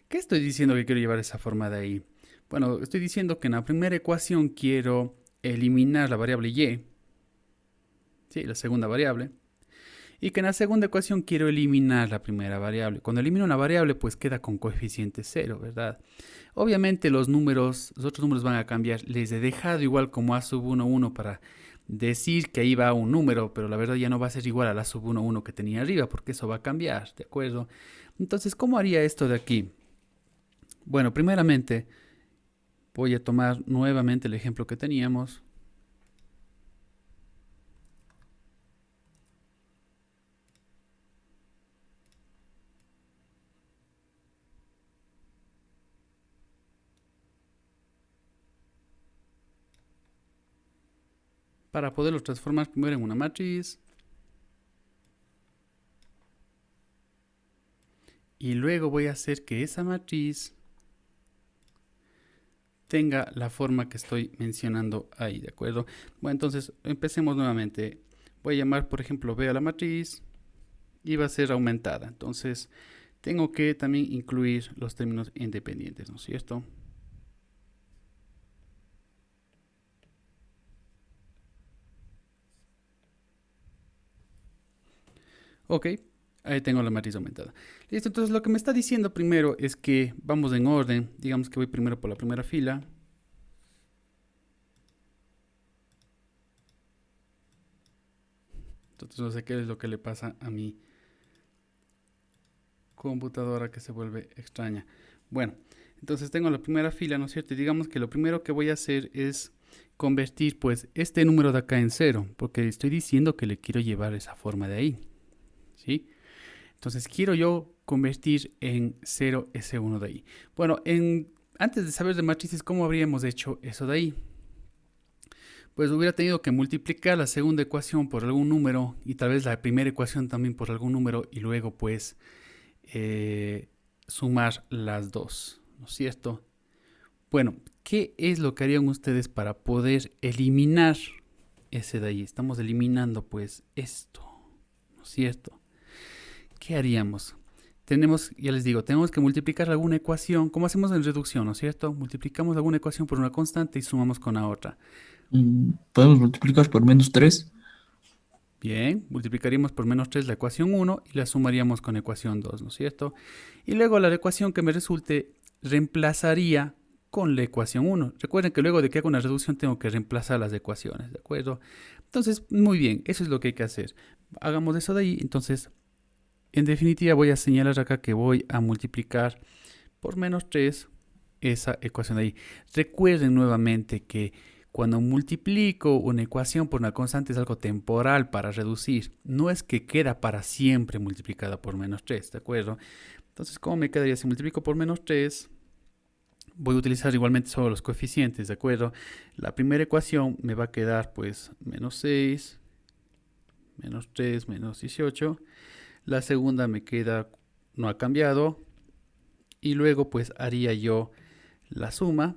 S1: ¿Qué estoy diciendo que quiero llevar esa forma de ahí? Bueno, estoy diciendo que en la primera ecuación quiero eliminar la variable y, ¿sí? La segunda variable. Y que en la segunda ecuación quiero eliminar la primera variable. Cuando elimino una variable, pues queda con coeficiente 0, ¿verdad? Obviamente los otros números van a cambiar. Les he dejado igual como a sub 1, 1 para decir que ahí va un número, pero la verdad ya no va a ser igual a la sub 1, 1 que tenía arriba, porque eso va a cambiar, ¿de acuerdo? Entonces, ¿cómo haría esto de aquí? Bueno, primeramente voy a tomar nuevamente el ejemplo que teníamos. Para poderlo transformar primero en una matriz. Y luego voy a hacer que esa matriz tenga la forma que estoy mencionando ahí, ¿de acuerdo? Bueno, entonces empecemos nuevamente. Voy a llamar, por ejemplo, B a la matriz y va a ser aumentada. Entonces, tengo que también incluir los términos independientes, ¿no es cierto? Ok, ahí tengo la matriz aumentada. Listo, entonces lo que me está diciendo primero es que vamos en orden. Digamos que voy primero por la primera fila. Entonces no sé qué es lo que le pasa a mi computadora que se vuelve extraña. Bueno, entonces tengo la primera fila, ¿no es cierto? Y digamos que lo primero que voy a hacer es convertir pues este número de acá en 0, porque estoy diciendo que le quiero llevar esa forma de ahí, ¿sí? Entonces quiero yo convertir en 0 ese 1 de ahí. Bueno, antes de saber de matrices, ¿cómo habríamos hecho eso de ahí? Pues hubiera tenido que multiplicar la segunda ecuación por algún número y tal vez la primera ecuación también por algún número y luego pues sumar las dos, ¿no es cierto? Bueno, ¿qué es lo que harían ustedes para poder eliminar ese de ahí? Estamos eliminando pues esto, ¿no es cierto? ¿Qué haríamos? Ya les digo, tenemos que multiplicar alguna ecuación, como hacemos en reducción, ¿no es cierto? Multiplicamos alguna ecuación por una constante y sumamos con la otra.
S2: Podemos multiplicar por -3.
S1: Bien, multiplicaríamos por -3 la ecuación 1 y la sumaríamos con ecuación 2, ¿no es cierto? Y luego la ecuación que me resulte reemplazaría con la ecuación 1. Recuerden que luego de que haga una reducción tengo que reemplazar las ecuaciones, ¿de acuerdo? Entonces, muy bien, eso es lo que hay que hacer. Hagamos eso de ahí. Entonces, en definitiva voy a señalar acá que voy a multiplicar por -3 esa ecuación de ahí. Recuerden nuevamente que cuando multiplico una ecuación por una constante es algo temporal para reducir. No es que queda para siempre multiplicada por -3, ¿de acuerdo? Entonces, ¿cómo me quedaría si multiplico por -3? Voy a utilizar igualmente solo los coeficientes, ¿de acuerdo? La primera ecuación me va a quedar pues -6, -3, -18. La segunda me queda, no ha cambiado. Y luego pues haría yo la suma.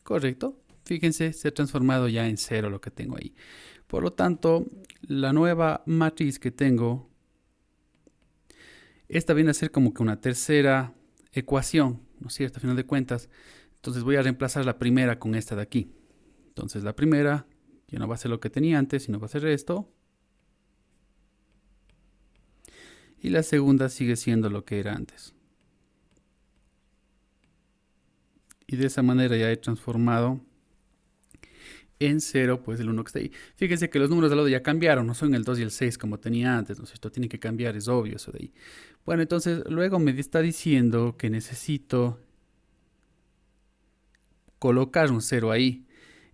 S1: Correcto. Fíjense, se ha transformado ya en 0 lo que tengo ahí. Por lo tanto, la nueva matriz que tengo, esta viene a ser como que una tercera ecuación, ¿no es cierto? A final de cuentas. Entonces voy a reemplazar la primera con esta de aquí. Entonces la primera ya no va a ser lo que tenía antes, sino va a ser esto. Y la segunda sigue siendo lo que era antes. Y de esa manera ya he transformado en 0 pues el 1 que está ahí. Fíjense que los números de al lado ya cambiaron, no son el 2 y el 6 como tenía antes, ¿no es cierto? Tiene que cambiar, es obvio eso de ahí. Bueno, entonces luego me está diciendo que necesito colocar un 0 ahí.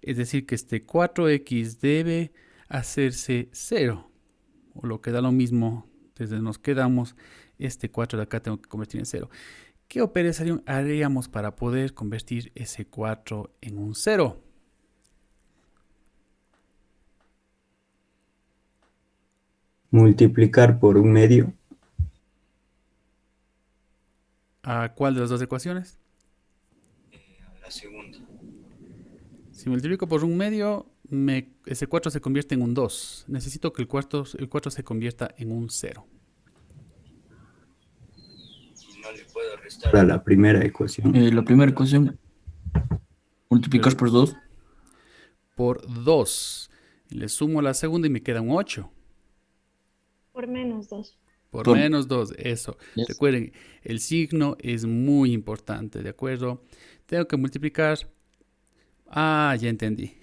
S1: Es decir, que este 4x debe hacerse 0. O lo que da lo mismo, desde nos quedamos, este 4 de acá tengo que convertir en 0. ¿Qué operación haríamos para poder convertir ese 4 en un 0?
S3: Multiplicar por un medio.
S1: ¿A cuál de las dos ecuaciones?
S2: La segunda.
S1: Si multiplico por un medio, ese 4 se convierte en un 2. Necesito que el 4 se convierta en un 0.
S2: Y no le puedo restar a la primera ecuación. La primera ecuación multiplicas
S1: Pero
S2: por 2.
S1: por 2. Le sumo la segunda y me queda un 8.
S3: Por -2.
S1: Por
S2: Por,
S1: menos 2, eso.
S2: yes.
S1: Recuerden, el signo es muy importante, ¿de acuerdo? Tengo que multiplicar. Ah, ya entendí.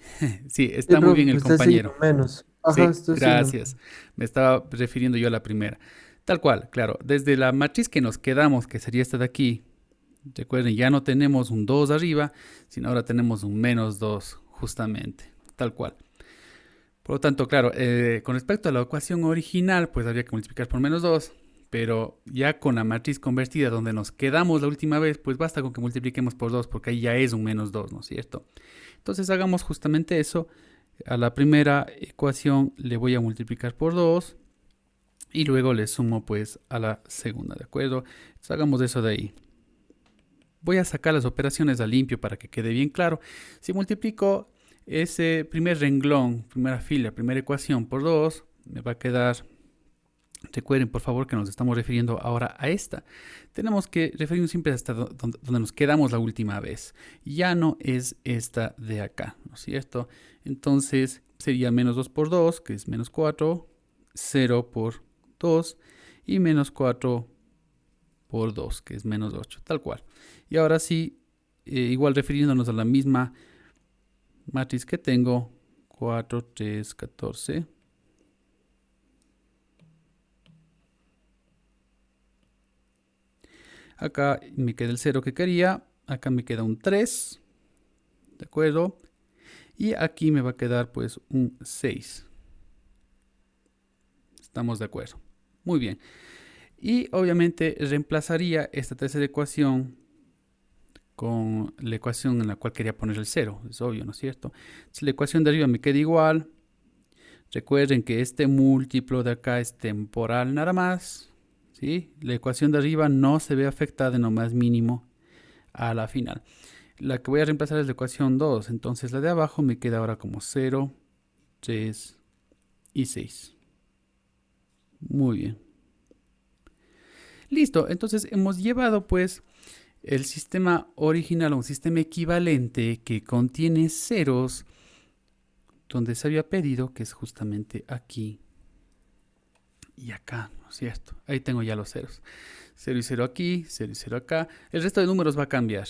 S1: Sí,
S4: Sí,
S1: está muy bien
S4: profe,
S1: el
S4: está el signo
S1: compañero.
S4: menos. Ajá,
S1: Sí,
S4: está el signo
S1: gracias. Me estaba refiriendo yo a la primera. Tal cual, claro. Desde la matriz que nos quedamos, que sería esta de aquí, recuerden, ya no tenemos un 2 arriba, sino ahora tenemos un -2, justamente. Tal cual. Por lo tanto, claro, con respecto a la ecuación original, pues habría que multiplicar por -2, pero ya con la matriz convertida donde nos quedamos la última vez, pues basta con que multipliquemos por 2, porque ahí ya es un -2, ¿no es cierto? Entonces hagamos justamente eso. A la primera ecuación le voy a multiplicar por 2 y luego le sumo pues a la segunda, ¿de acuerdo? Entonces hagamos eso de ahí. Voy a sacar las operaciones a limpio para que quede bien claro. Si multiplico ese primer renglón, primera fila, primera ecuación por 2, me va a quedar, recuerden por favor que nos estamos refiriendo ahora a esta. Tenemos que referirnos siempre hasta donde nos quedamos la última vez. Ya no es esta de acá, ¿no es cierto? Entonces sería -2 por 2, que es -4, 0 por 2 y -4 por 2, que es -8, tal cual. Y ahora sí, igual refiriéndonos a la misma matriz que tengo, 4, 3, 14. Acá me queda el 0 que quería, acá me queda un 3, ¿de acuerdo? Y aquí me va a quedar pues un 6. ¿Estamos de acuerdo? Muy bien. Y obviamente reemplazaría esta tercera ecuación con la ecuación en la cual quería poner el 0. Es obvio, ¿no es cierto? Si la ecuación de arriba me queda igual, recuerden que este múltiplo de acá es temporal nada más, ¿sí? La ecuación de arriba no se ve afectada en lo más mínimo a la final. La que voy a reemplazar es la ecuación 2, entonces la de abajo me queda ahora como 0, 3 y 6. Muy bien. Listo, entonces hemos llevado pues el sistema original, un sistema equivalente que contiene ceros, donde se había pedido, que es justamente aquí y acá, ¿no es cierto? Ahí tengo ya los ceros. 0 y 0 aquí, 0 y 0 acá. El resto de números va a cambiar.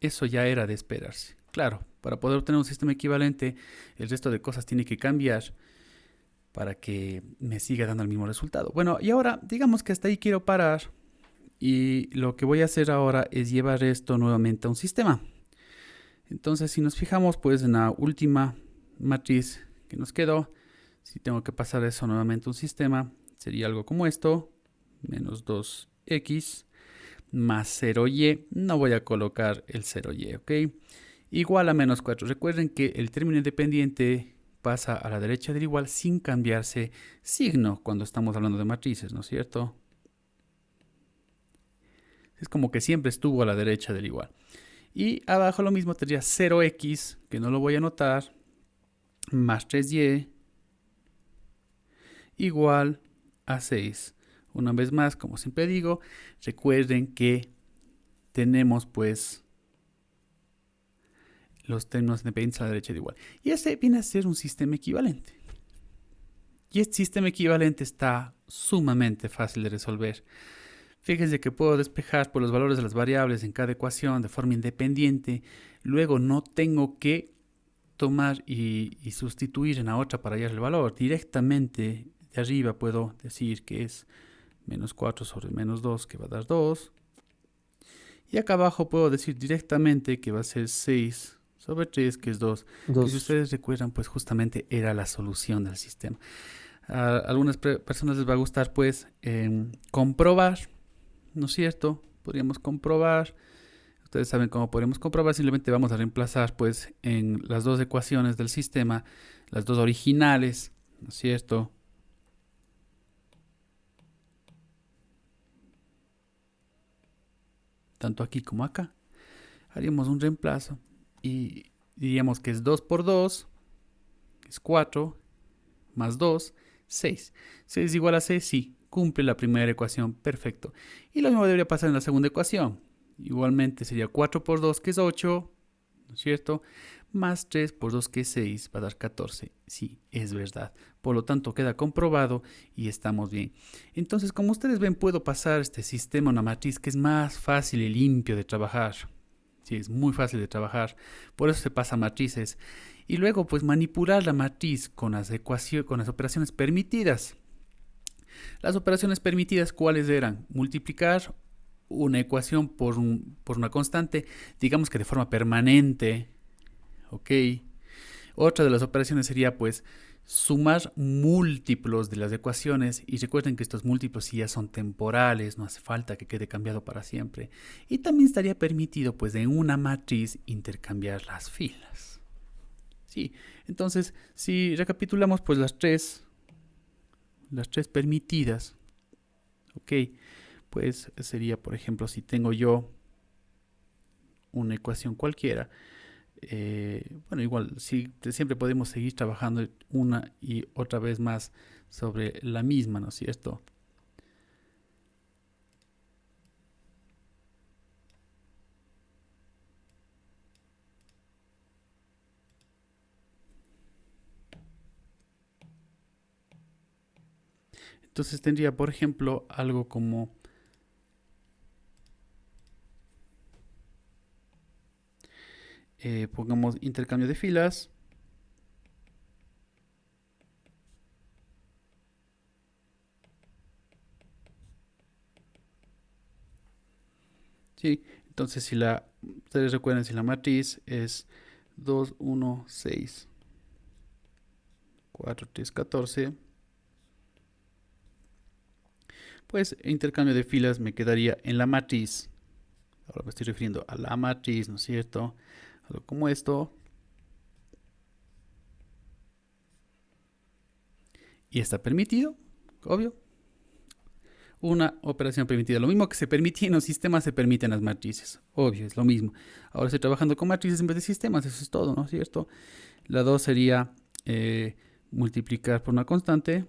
S1: Eso ya era de esperarse. Claro, para poder obtener un sistema equivalente, el resto de cosas tiene que cambiar para que me siga dando el mismo resultado. Bueno, y ahora digamos que hasta ahí quiero parar. Y lo que voy a hacer ahora es llevar esto nuevamente a un sistema. Entonces, si nos fijamos pues en la última matriz que nos quedó, si tengo que pasar eso nuevamente a un sistema, sería algo como esto, menos 2x más 0y. No voy a colocar el 0y, ¿ok? Igual a menos 4. Recuerden que el término independiente pasa a la derecha del igual sin cambiarse signo cuando estamos hablando de matrices, ¿no es cierto? Es como que siempre estuvo a la derecha del igual. Y abajo lo mismo tendría 0x, que no lo voy a anotar, más 3y, igual a 6. Una vez más, como siempre digo, recuerden que tenemos pues los términos independientes a la derecha del igual. Y este viene a ser un sistema equivalente. Y este sistema equivalente está sumamente fácil de resolver. Fíjense que puedo despejar por los valores de las variables en cada ecuación de forma independiente. Luego no tengo que tomar y sustituir en la otra para hallar el valor. Directamente de arriba puedo decir que es menos 4 sobre menos 2, que va a dar 2. Y acá abajo puedo decir directamente que va a ser 6 sobre 3, que es 2. Que si
S4: 2.
S1: ustedes recuerdan, pues justamente era la solución del sistema. A algunas personas les va a gustar pues comprobar, ¿no es cierto? Podríamos comprobar. Ustedes saben cómo podríamos comprobar. Simplemente vamos a reemplazar pues en las dos ecuaciones del sistema, las dos originales, ¿no es cierto? tanto aquí como acá. Haríamos un reemplazo y diríamos que es 2 por 2, es 4, más 2, 6. 6 es igual a 6, sí, cumple la primera ecuación, perfecto. Y lo mismo debería pasar en la segunda ecuación. Igualmente sería 4 por 2, que es 8, ¿no es cierto? Más 3 por 2, que es 6, va a dar 14. Sí, es verdad. Por lo tanto, queda comprobado y estamos bien. Entonces, como ustedes ven, puedo pasar este sistema a una matriz que es más fácil y limpio de trabajar. Sí, es muy fácil de trabajar. Por eso se pasa a matrices. Y luego, pues, manipular la matriz con las ecuaciones, con las operaciones permitidas. Las operaciones permitidas, ¿cuáles eran? Multiplicar una ecuación por una constante, digamos que de forma permanente. Ok. Otra de las operaciones sería, pues, sumar múltiplos de las ecuaciones, y recuerden que estos múltiplos sí ya son temporales, no hace falta que quede cambiado para siempre. Y también estaría permitido, pues, en una matriz intercambiar las filas. Sí, entonces, si recapitulamos, pues, las tres permitidas, ok, pues sería, por ejemplo, si tengo yo una ecuación cualquiera, bueno, igual, sí, siempre podemos seguir trabajando una y otra vez más sobre la misma, ¿no es cierto? Entonces tendría, por ejemplo, algo como pongamos intercambio de filas. Sí, entonces si ustedes recuerden, si la matriz es 2, 1, 6, 4, 3, 14, pues intercambio de filas me quedaría en la matriz. Ahora me estoy refiriendo a la matriz, ¿no es cierto? Algo como esto. Y está permitido, obvio. Una operación permitida. Lo mismo que se permitía en los sistemas se permite en las matrices. Obvio, es lo mismo. Ahora estoy trabajando con matrices en vez de sistemas. Eso es todo, ¿no es cierto? La 2 sería multiplicar por una constante.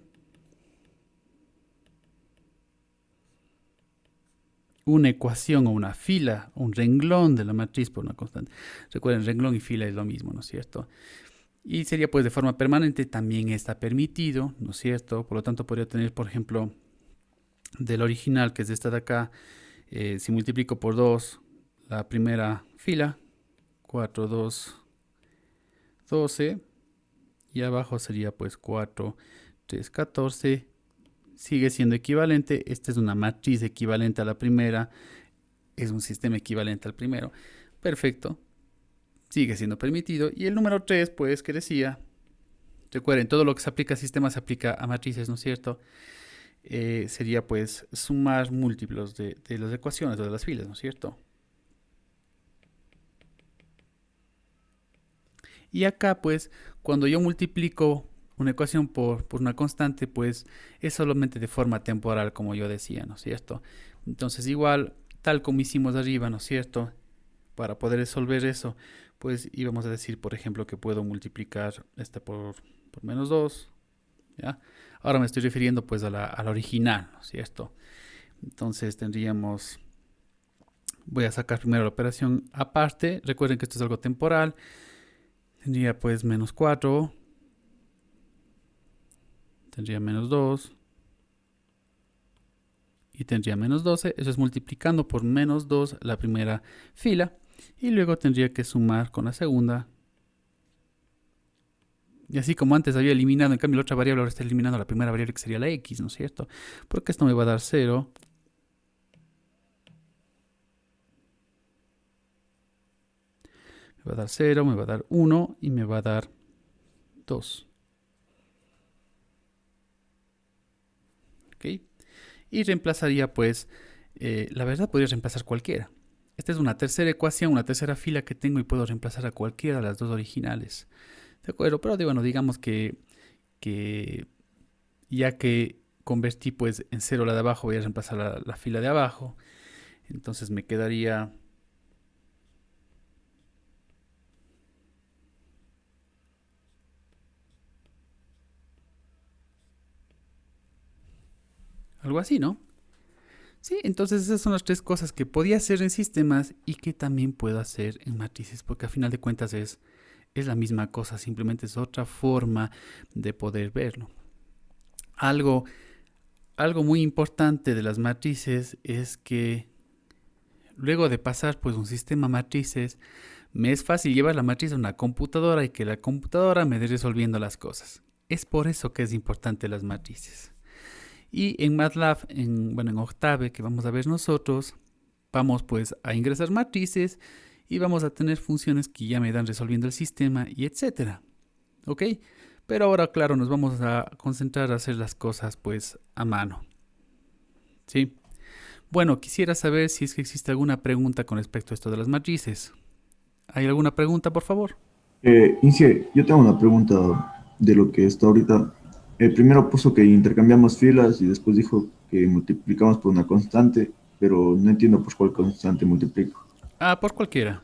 S1: Una ecuación o una fila, un renglón de la matriz por una constante. Recuerden, renglón y fila es lo mismo, ¿no es cierto? Y sería pues de forma permanente, también está permitido, ¿no es cierto? Por lo tanto podría tener, por ejemplo, del original, que es esta de acá, si multiplico por 2 la primera fila, 4, 2, 12, y abajo sería pues 4, 3, 14, sigue siendo equivalente. Esta es una matriz equivalente a la primera, es un sistema equivalente al primero. Perfecto, sigue siendo permitido. Y el número 3, pues, que decía, recuerden, todo lo que se aplica a sistemas se aplica a matrices, ¿no es cierto? Sería pues sumar múltiplos de las ecuaciones o de las filas, ¿no es cierto? Y acá pues cuando yo multiplico una ecuación por una constante, pues es solamente de forma temporal, como yo decía, ¿no es cierto? Entonces igual, tal como hicimos arriba, ¿no es cierto? Para poder resolver eso, pues íbamos a decir, por ejemplo, que puedo multiplicar esta por menos 2, ¿ya? Ahora me estoy refiriendo pues a la original, ¿no es cierto? Entonces tendríamos, voy a sacar primero la operación aparte. Recuerden que esto es algo temporal. Tendría pues menos 4. Tendría menos 2. Y tendría menos 12. Eso es multiplicando por menos 2 la primera fila. Y luego tendría que sumar con la segunda. Y así como antes había eliminado, en cambio la otra variable ahora está eliminando la primera variable, que sería la x, ¿no es cierto? Porque esto me va a dar 0. Me va a dar 0, me va a dar 1 y me va a dar 2. ¿Ok? Y reemplazaría pues, la verdad podría reemplazar cualquiera. Esta es una tercera ecuación, una tercera fila que tengo, y puedo reemplazar a cualquiera de las dos originales. ¿De acuerdo? Pero bueno, digamos que ya que convertí pues en 0 la de abajo, voy a reemplazar la fila de abajo. Entonces me quedaría algo así, ¿no? Sí, entonces esas son las tres cosas que podía hacer en sistemas y que también puedo hacer en matrices, porque a final de cuentas es la misma cosa, simplemente es otra forma de poder verlo. Algo muy importante de las matrices es que luego de pasar pues un sistema matrices, me es fácil llevar la matriz a una computadora y que la computadora me dé resolviendo las cosas. Es por eso que es importante las matrices. Y en MATLAB, en Octave, que vamos a ver nosotros, vamos pues a ingresar matrices y vamos a tener funciones que ya me dan resolviendo el sistema y etcétera. ¿Ok? Pero ahora, claro, nos vamos a concentrar a hacer las cosas pues a mano. ¿Sí? Bueno, quisiera saber si es que existe alguna pregunta con respecto a esto de las matrices. ¿Hay alguna pregunta, por favor?
S4: Inge, yo tengo una pregunta de lo que está ahorita. Primero puso que intercambiamos filas y después dijo que multiplicamos por una constante, pero no entiendo por cuál constante multiplico.
S1: Por cualquiera.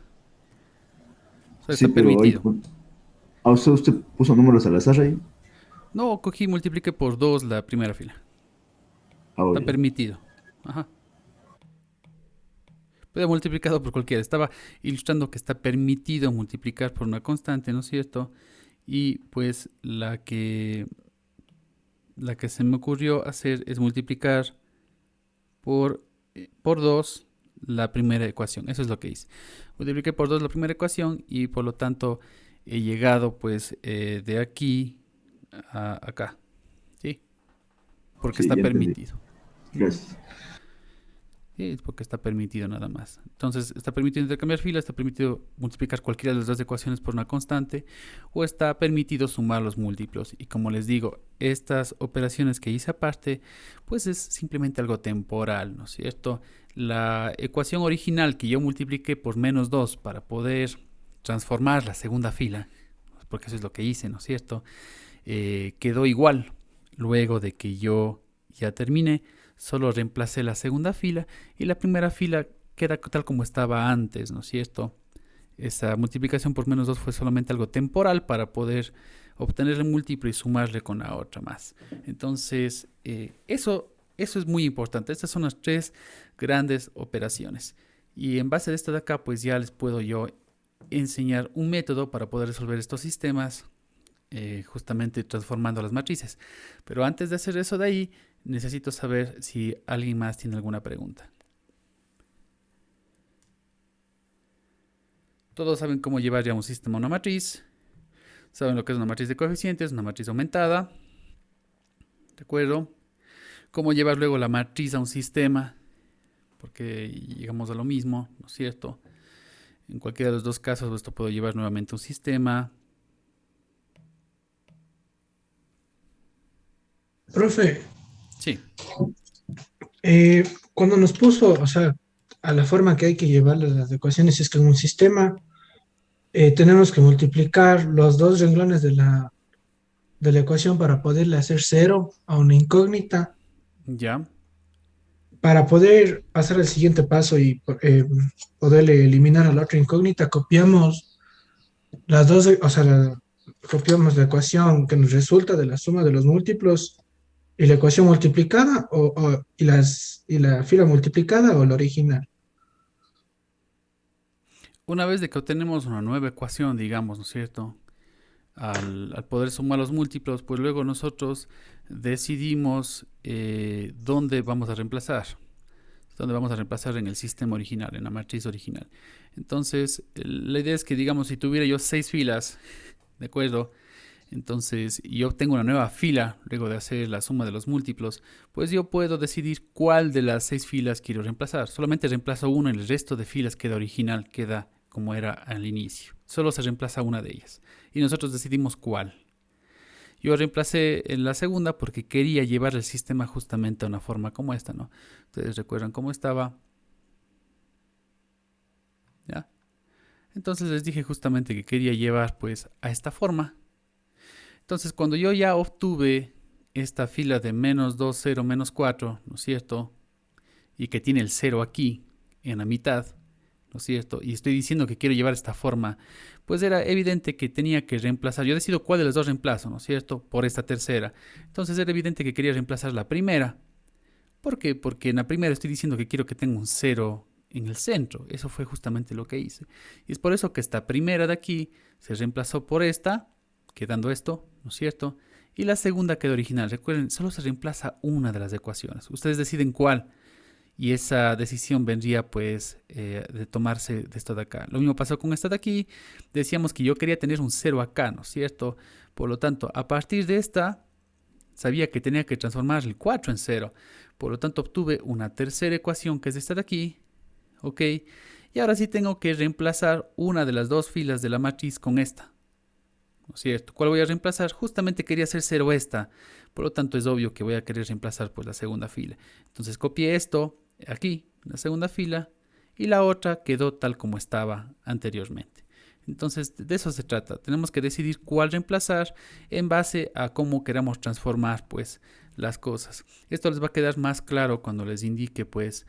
S1: Eso
S4: Sí,
S1: está
S4: pero ahí,
S1: permitido.
S4: o sea, usted puso números al azar ahí.
S1: No, cogí y multipliqué por 2 la primera fila. Está
S4: Oye,
S1: permitido. Ajá. Puede multiplicado por cualquiera. Estaba ilustrando que está permitido multiplicar por una constante, ¿no es cierto? Y pues la que se me ocurrió hacer es multiplicar por 2 la primera ecuación. Eso es lo que hice. Multipliqué por 2 la primera ecuación y por lo tanto he llegado pues de aquí a acá. ¿Sí? Porque
S4: sí,
S1: está
S4: ya entendí.
S1: permitido.
S4: Gracias.
S1: Sí, es porque está permitido nada más. Entonces, está permitido intercambiar filas, está permitido multiplicar cualquiera de las dos ecuaciones por una constante o está permitido sumar los múltiplos. Y como les digo, estas operaciones que hice aparte, pues es simplemente algo temporal, ¿no es cierto? La ecuación original que yo multipliqué por menos 2 para poder transformar la segunda fila, porque eso es lo que hice, ¿no es cierto? Quedó igual luego de que yo ya terminé. Solo reemplacé la segunda fila y la primera fila queda tal como estaba antes, ¿no es cierto? Esa multiplicación por menos 2 fue solamente algo temporal para poder obtener el múltiplo y sumarle con la otra más. Entonces, eso es muy importante. Estas son las tres grandes operaciones. Y en base a esto de acá, pues ya les puedo yo enseñar un método para poder resolver estos sistemas, justamente transformando las matrices. Pero antes de hacer eso de ahí, necesito saber si alguien más tiene alguna pregunta. Todos saben cómo llevar ya un sistema a una matriz. Saben lo que es una matriz de coeficientes, una matriz aumentada. ¿De acuerdo? Cómo llevar luego la matriz a un sistema, porque llegamos a lo mismo, ¿no es cierto? En cualquiera de los dos casos, esto puedo llevar nuevamente a un sistema.
S5: Profe,
S1: Sí.
S5: cuando nos puso, o sea, a la forma que hay que llevar las ecuaciones, es que en un sistema tenemos que multiplicar los dos renglones de la ecuación para poderle hacer cero a una incógnita,
S1: Ya.
S5: para poder pasar al siguiente paso y poderle eliminar a la otra incógnita, copiamos las dos, o sea, copiamos la ecuación que nos resulta de la suma de los múltiplos y la ecuación multiplicada y la fila multiplicada o la original.
S1: Una vez de que obtenemos una nueva ecuación, digamos, ¿no es cierto? Al poder sumar los múltiplos, pues luego nosotros decidimos dónde vamos a reemplazar. Dónde vamos a reemplazar en el sistema original, en la matriz original. Entonces, la idea es que, digamos, si tuviera yo 6 filas, ¿de acuerdo? Entonces, yo obtengo una nueva fila luego de hacer la suma de los múltiplos, pues yo puedo decidir cuál de las 6 filas quiero reemplazar. Solamente reemplazo una, el resto de filas queda original, queda como era al inicio. Solo se reemplaza una de ellas. Y nosotros decidimos cuál. Yo reemplacé en la segunda porque quería llevar el sistema justamente a una forma como esta, ¿no? Ustedes recuerdan cómo estaba. ¿Ya? Entonces les dije justamente que quería llevar pues a esta forma. Entonces cuando yo ya obtuve esta fila de menos 2, 0, menos 4, ¿no es cierto? Y que tiene el 0 aquí, en la mitad, ¿no es cierto? Y estoy diciendo que quiero llevar esta forma, pues era evidente que tenía que reemplazar. Yo decido cuál de las dos reemplazo, ¿no es cierto? Por esta tercera. Entonces era evidente que quería reemplazar la primera. ¿Por qué? Porque en la primera estoy diciendo que quiero que tenga un 0 en el centro. Eso fue justamente lo que hice. Y es por eso que esta primera de aquí se reemplazó por esta, quedando esto, ¿no es cierto? Y la segunda quedó original. Recuerden, solo se reemplaza una de las ecuaciones. Ustedes deciden cuál. Y esa decisión vendría pues de tomarse de esto de acá. Lo mismo pasó con esta de aquí. Decíamos que yo quería tener un 0 acá, ¿no es cierto? Por lo tanto, a partir de esta, sabía que tenía que transformar el 4 en 0. Por lo tanto, obtuve una tercera ecuación que es esta de aquí. ¿Ok? Y ahora sí tengo que reemplazar una de las dos filas de la matriz con esta. ¿No es cierto? ¿Cuál voy a reemplazar? Justamente quería hacer 0 esta. Por lo tanto, es obvio que voy a querer reemplazar pues la segunda fila. Entonces, copié esto aquí, la segunda fila, y la otra quedó tal como estaba anteriormente. Entonces, de eso se trata. Tenemos que decidir cuál reemplazar en base a cómo queramos transformar pues las cosas. Esto les va a quedar más claro cuando les indique pues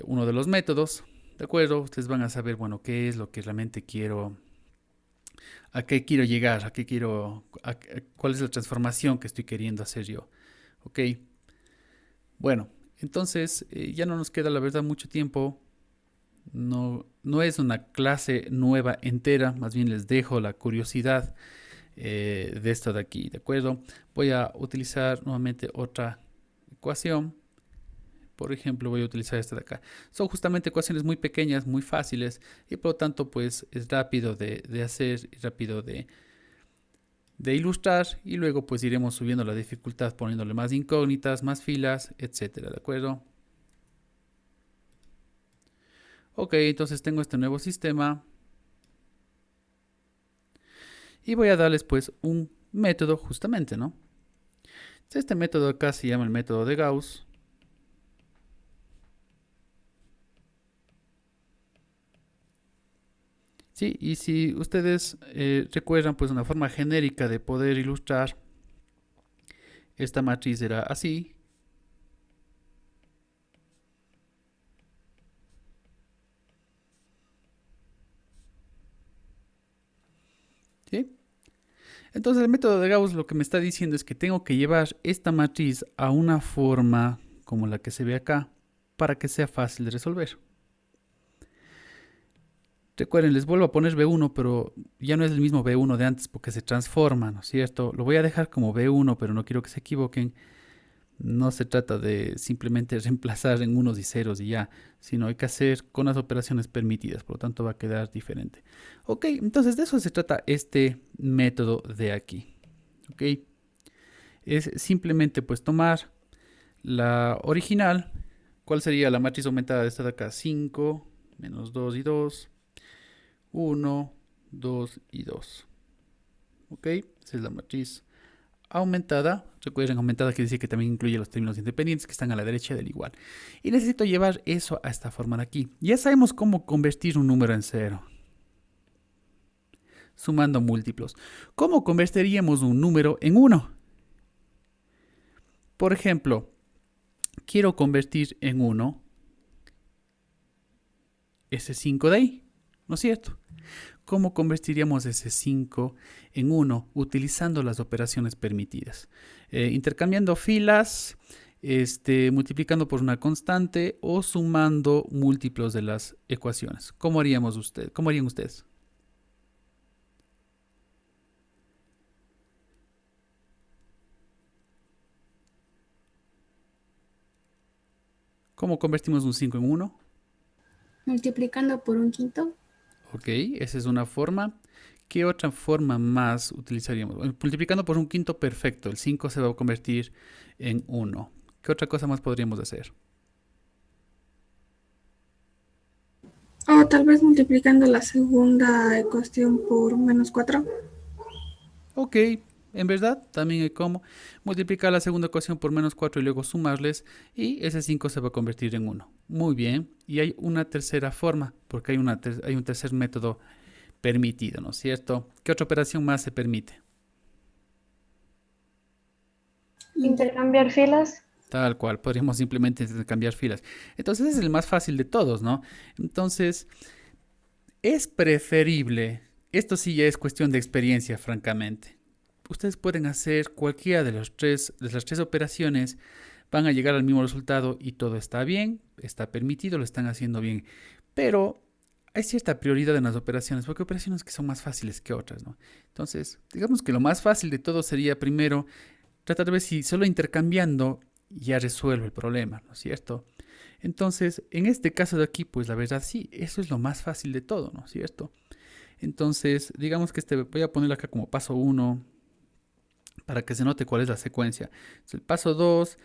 S1: uno de los métodos. ¿De acuerdo? Ustedes van a saber, bueno, qué es lo que realmente quiero, a qué quiero llegar, cuál es la transformación que estoy queriendo hacer yo. ¿Ok? Bueno, entonces ya no nos queda la verdad mucho tiempo. No es una clase nueva entera, más bien les dejo la curiosidad de esto de aquí, ¿de acuerdo? Voy a utilizar nuevamente otra ecuación. Por ejemplo, voy a utilizar esta de acá. Son justamente ecuaciones muy pequeñas, muy fáciles, y por lo tanto, pues es rápido de hacer y rápido de ilustrar, y luego pues iremos subiendo la dificultad poniéndole más incógnitas, más filas, etcétera, ¿de acuerdo? Ok, entonces tengo este nuevo sistema y voy a darles pues un método justamente, ¿no? Este método acá se llama el método de Gauss. Sí, y si ustedes recuerdan pues una forma genérica de poder ilustrar esta matriz era así. ¿Sí? Entonces el método de Gauss lo que me está diciendo es que tengo que llevar esta matriz a una forma como la que se ve acá para que sea fácil de resolver. Recuerden, les vuelvo a poner B1, pero ya no es el mismo B1 de antes porque se transforma, ¿no es cierto? Lo voy a dejar como B1, pero no quiero que se equivoquen. No se trata de simplemente reemplazar en unos y ceros y ya, sino hay que hacer con las operaciones permitidas, por lo tanto va a quedar diferente. Ok, entonces de eso se trata este método de aquí. Ok, es simplemente pues tomar la original. ¿Cuál sería la matriz aumentada de esta de acá? 5, menos 2 y 2, 1, 2 y 2. Ok, esa es la matriz aumentada. Recuerden, aumentada quiere decir que también incluye los términos independientes que están a la derecha del igual. Y necesito llevar eso a esta forma de aquí. Ya sabemos cómo convertir un número en 0. Sumando múltiplos. ¿Cómo convertiríamos un número en 1? Por ejemplo, quiero convertir en 1 ese 5 de ahí, ¿no es cierto? ¿Cómo convertiríamos ese 5 en 1 utilizando las operaciones permitidas? Intercambiando filas, multiplicando por una constante o sumando múltiplos de las ecuaciones. ¿Cómo harían ustedes? ¿Cómo convertimos un 5 en 1?
S6: Multiplicando por un quinto.
S1: Ok, esa es una forma. ¿Qué otra forma más utilizaríamos? Multiplicando por un quinto, perfecto. El 5 se va a convertir en 1. ¿Qué otra cosa más podríamos hacer?
S6: O tal vez multiplicando la segunda ecuación por menos 4.
S1: Ok, en verdad también hay como multiplicar la segunda ecuación por menos 4 y luego sumarles, y ese 5 se va a convertir en 1. Muy bien, y hay una tercera forma, porque hay un tercer método permitido, ¿no es cierto? ¿Qué otra operación más se permite?
S3: Intercambiar filas.
S1: Tal cual, podríamos simplemente cambiar filas. Entonces es el más fácil de todos, ¿no? Entonces es preferible, esto sí ya es cuestión de experiencia, francamente. Ustedes pueden hacer cualquiera de las tres operaciones, van a llegar al mismo resultado y todo está bien, está permitido, lo están haciendo bien. Pero hay cierta prioridad en las operaciones, porque hay operaciones que son más fáciles que otras, ¿no? Entonces, digamos que lo más fácil de todo sería primero tratar de ver si solo intercambiando ya resuelve el problema, ¿no es cierto? Entonces, en este caso de aquí, pues la verdad sí, eso es lo más fácil de todo, ¿no es cierto? Entonces, digamos que voy a ponerlo acá como paso 1 para que se note cuál es la secuencia. Entonces, el paso 2,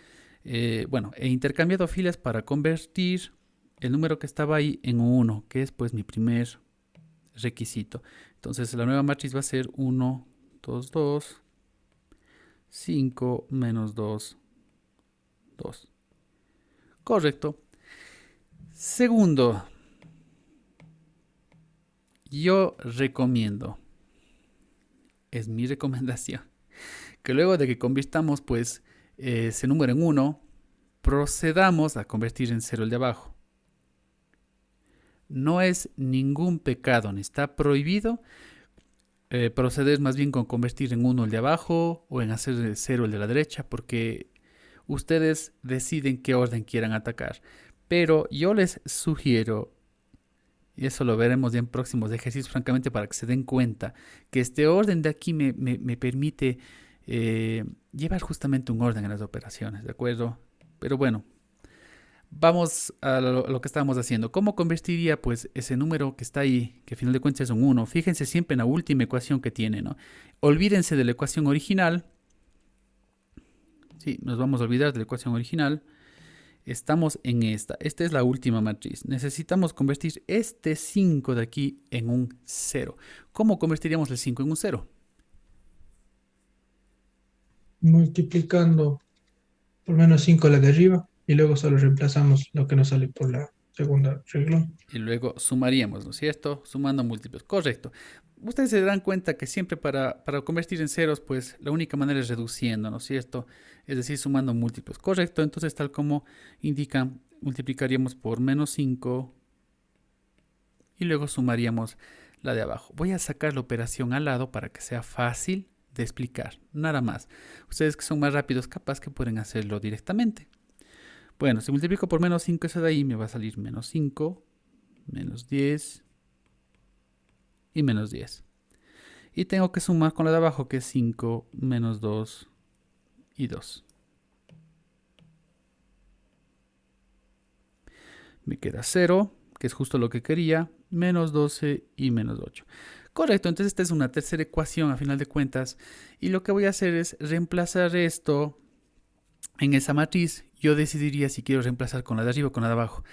S1: bueno, he intercambiado filas para convertir el número que estaba ahí en 1, que es pues mi primer requisito. Entonces, la nueva matriz va a ser 1, 2, 2, 5, menos 2, 2. Correcto. Segundo, yo recomiendo, es mi recomendación, que luego de que convirtamos pues ese número en 1, procedamos a convertir en 0 el de abajo. No es ningún pecado, ni está prohibido proceder más bien con convertir en 1 el de abajo o en hacer 0 el de la derecha, porque ustedes deciden qué orden quieran atacar. Pero yo les sugiero, y eso lo veremos ya en próximos ejercicios, francamente, para que se den cuenta que este orden de aquí me permite llevar justamente un orden en las operaciones, ¿de acuerdo? Pero bueno, vamos a lo que estábamos haciendo. ¿Cómo convertiría pues ese número que está ahí, que al final de cuentas es un 1? Fíjense siempre en la última ecuación que tiene, ¿no? Olvídense de la ecuación original. Sí, nos vamos a olvidar de la ecuación original. Estamos en esta. Esta es la última matriz. Necesitamos convertir este 5 de aquí en un 0. ¿Cómo convertiríamos el 5 en un 0?
S5: Multiplicando por menos 5 la de arriba y luego solo reemplazamos lo que nos sale por la segunda renglón.
S1: Y luego sumaríamos, ¿no es cierto? Sumando múltiplos. Correcto. Ustedes se darán cuenta que siempre para convertir en ceros, pues la única manera es reduciendo, ¿no es cierto? Es decir, sumando múltiplos. Correcto. Entonces, tal como indica, multiplicaríamos por menos 5 y luego sumaríamos la de abajo. Voy a sacar la operación al lado para que sea fácil de explicar. Nada más. Ustedes que son más rápidos, capaz que pueden hacerlo directamente. Bueno, si multiplico por menos 5 eso de ahí, me va a salir menos 5, menos 10 y menos 10. Y tengo que sumar con la de abajo, que es 5, menos 2 y 2. Me queda 0, que es justo lo que quería, menos 12 y menos 8. Correcto, entonces esta es una tercera ecuación a final de cuentas. Y lo que voy a hacer es reemplazar esto en esa matriz. Yo decidiría si quiero reemplazar con la de arriba o con la de abajo.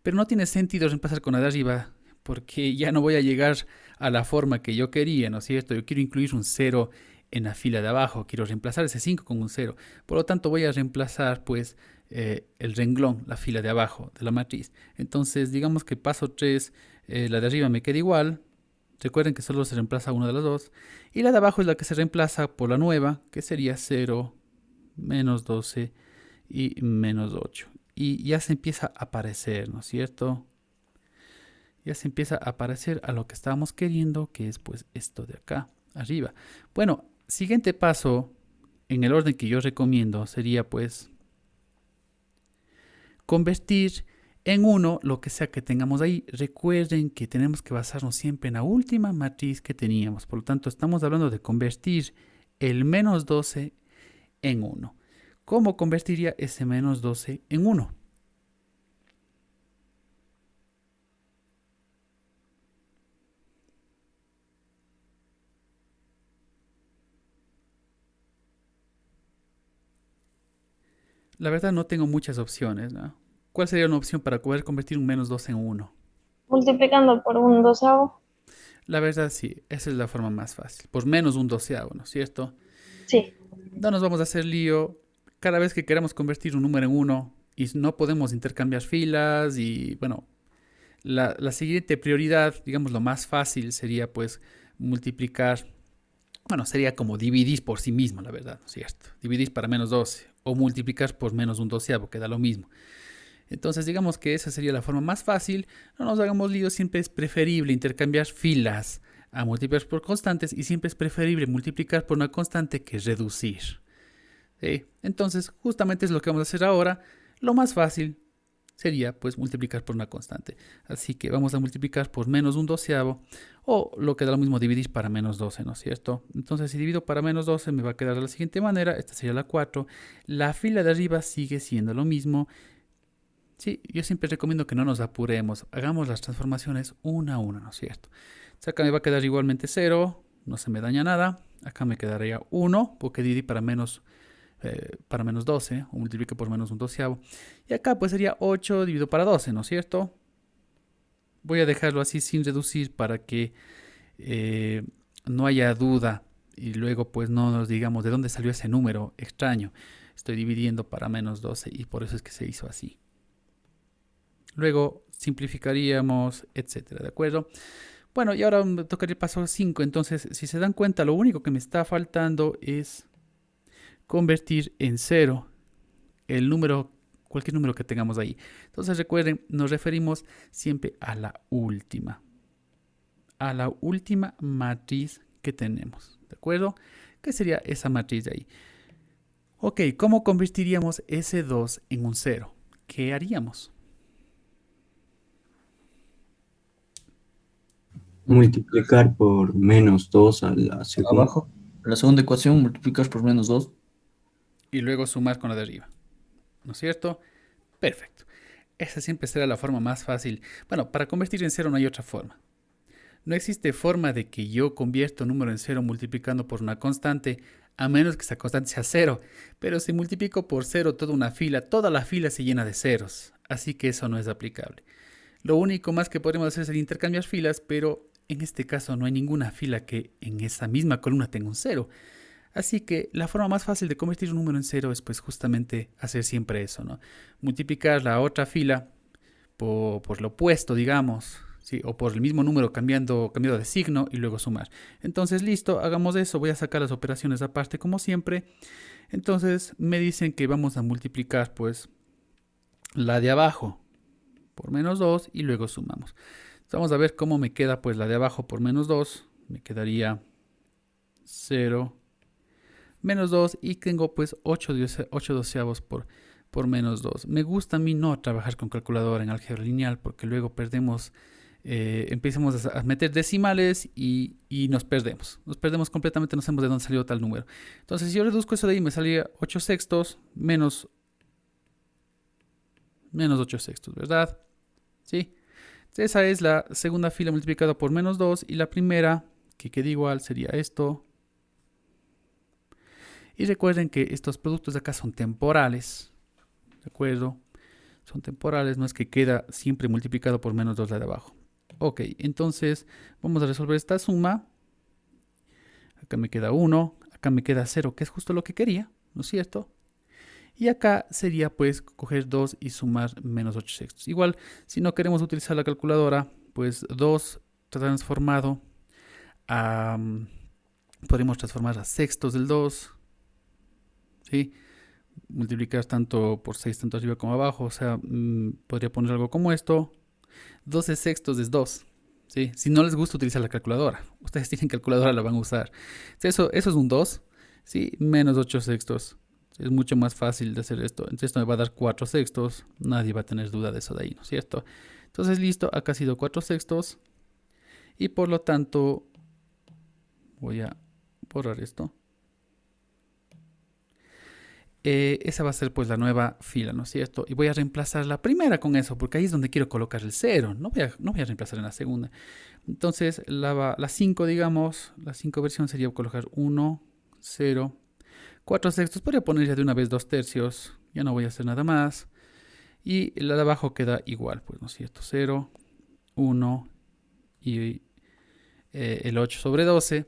S1: Pero no tiene sentido reemplazar con la de arriba, porque ya no voy a llegar a la forma que yo quería, ¿no es cierto? Yo quiero incluir un 0 en la fila de abajo, quiero reemplazar ese 5 con un 0. Por lo tanto, voy a reemplazar pues el renglón, la fila de abajo de la matriz. Entonces, digamos que paso 3, la de arriba me queda igual. Recuerden que solo se reemplaza una de las dos. Y la de abajo es la que se reemplaza por la nueva, que sería 0, menos 12 y menos 8. Y ya se empieza a aparecer, ¿no es cierto? Ya se empieza a aparecer a lo que estábamos queriendo, que es pues esto de acá arriba. Bueno, siguiente paso en el orden que yo recomiendo sería pues convertir en 1 lo que sea que tengamos ahí. Recuerden que tenemos que basarnos siempre en la última matriz que teníamos. Por lo tanto, estamos hablando de convertir el menos 12 en 1. ¿Cómo convertiría ese menos 12 en 1? La verdad no tengo muchas opciones, ¿no? ¿Cuál sería una opción para poder convertir un menos 12 en 1?
S3: Multiplicando por un doceavo.
S1: La verdad sí, esa es la forma más fácil. Por menos un doceavo, ¿no es cierto?
S3: Sí.
S1: No nos vamos a hacer lío. Cada vez que queramos convertir un número en 1 y no podemos intercambiar filas y bueno, la siguiente prioridad, digamos lo más fácil sería pues multiplicar, bueno, sería como dividir por sí mismo, la verdad, ¿no es cierto? Dividir para menos 12 o multiplicar por menos un doceavo, que da lo mismo. Entonces digamos que esa sería la forma más fácil. No nos hagamos líos, siempre es preferible intercambiar filas a multiplicar por constantes y siempre es preferible multiplicar por una constante que reducir. ¿Sí? Entonces justamente es lo que vamos a hacer ahora. Lo más fácil sería pues multiplicar por una constante. Así que vamos a multiplicar por menos un doceavo o lo que da lo mismo dividir para menos 12, ¿no es cierto? Entonces si divido para menos 12 me va a quedar de la siguiente manera. Esta sería la 4. La fila de arriba sigue siendo lo mismo. Sí, yo siempre recomiendo que no nos apuremos, hagamos las transformaciones una a una, ¿no es cierto? Entonces acá me va a quedar igualmente 0, no se me daña nada. Acá me quedaría 1, porque dividí para menos 12, o multiplico por menos un doceavo. Y acá pues sería 8 dividido para 12, ¿no es cierto? Voy a dejarlo así sin reducir para que no haya duda y luego pues no nos digamos de dónde salió ese número extraño. Estoy dividiendo para menos 12 y por eso es que se hizo así. Luego simplificaríamos, etcétera, ¿de acuerdo? Bueno, y ahora me tocaría el paso 5. Entonces, si se dan cuenta, lo único que me está faltando es convertir en 0 el número, cualquier número que tengamos ahí. Entonces, recuerden, nos referimos siempre a la última matriz que tenemos, ¿de acuerdo? ¿Qué sería esa matriz de ahí? Ok, ¿cómo convertiríamos ese 2 en un 0? ¿Qué haríamos?
S2: Multiplicar por menos 2 a la segunda.
S7: Abajo, la segunda ecuación, multiplicas por menos 2.
S1: Y luego sumar con la de arriba, ¿no es cierto? Perfecto. Esa siempre será la forma más fácil. Bueno, para convertir en 0 no hay otra forma. No existe forma de que yo convierta un número en 0 multiplicando por una constante, a menos que esa constante sea 0. Pero si multiplico por 0 toda la fila se llena de ceros. Así que eso no es aplicable. Lo único más que podemos hacer es intercambiar filas, pero en este caso no hay ninguna fila que en esa misma columna tenga un 0. Así que la forma más fácil de convertir un número en 0 es pues justamente hacer siempre eso, ¿no? Multiplicar la otra fila por lo opuesto, digamos, ¿sí? O por el mismo número cambiando de signo y luego sumar. Entonces, listo, hagamos eso. Voy a sacar las operaciones aparte como siempre. Entonces, me dicen que vamos a multiplicar pues la de abajo por menos 2 y luego sumamos. Entonces, vamos a ver cómo me queda pues la de abajo por menos 2. Me quedaría 0 menos 2 y tengo pues 8 doceavos por menos 2. Me gusta a mí no trabajar con calculadora en álgebra lineal porque luego perdemos, empezamos a meter decimales y nos perdemos. Nos perdemos completamente, no sabemos de dónde salió tal número. Entonces si yo reduzco eso de ahí me salía 8 sextos menos 8 sextos, ¿verdad? ¿Sí? Esa es la segunda fila multiplicada por menos 2 y la primera que queda igual sería esto. Y recuerden que estos productos de acá son temporales, ¿de acuerdo? Son temporales, no es que queda siempre multiplicado por menos 2 la de abajo. Ok, entonces vamos a resolver esta suma. Acá me queda 1, acá me queda 0, que es justo lo que quería, ¿no es cierto? Y acá sería pues coger 2 y sumar menos 8 sextos. Igual, si no queremos utilizar la calculadora, pues 2 transformado a... podemos transformar a sextos del 2. ¿Sí? Multiplicar tanto por 6, tanto arriba como abajo. O sea, podría poner algo como esto. 12 sextos es 2. ¿Sí? Si no les gusta utilizar la calculadora, ustedes tienen calculadora, la van a usar. Eso es un 2. ¿Sí? Menos 8 sextos. Es mucho más fácil de hacer esto. Entonces esto me va a dar 4 sextos. Nadie va a tener duda de eso de ahí, ¿no es cierto? Entonces listo, acá ha sido 4 sextos. Y por lo tanto, voy a borrar esto. Esa va a ser pues la nueva fila, ¿no es cierto? Y voy a reemplazar la primera con eso, porque ahí es donde quiero colocar el 0. No voy a reemplazar en la segunda. Entonces la 5, digamos, la 5 versión sería colocar 1, 0, 4 sextos. Podría poner ya de una vez 2 tercios. Ya no voy a hacer nada más. Y la de abajo queda igual, pues, ¿no es cierto? 0, 1 y el 8 sobre 12.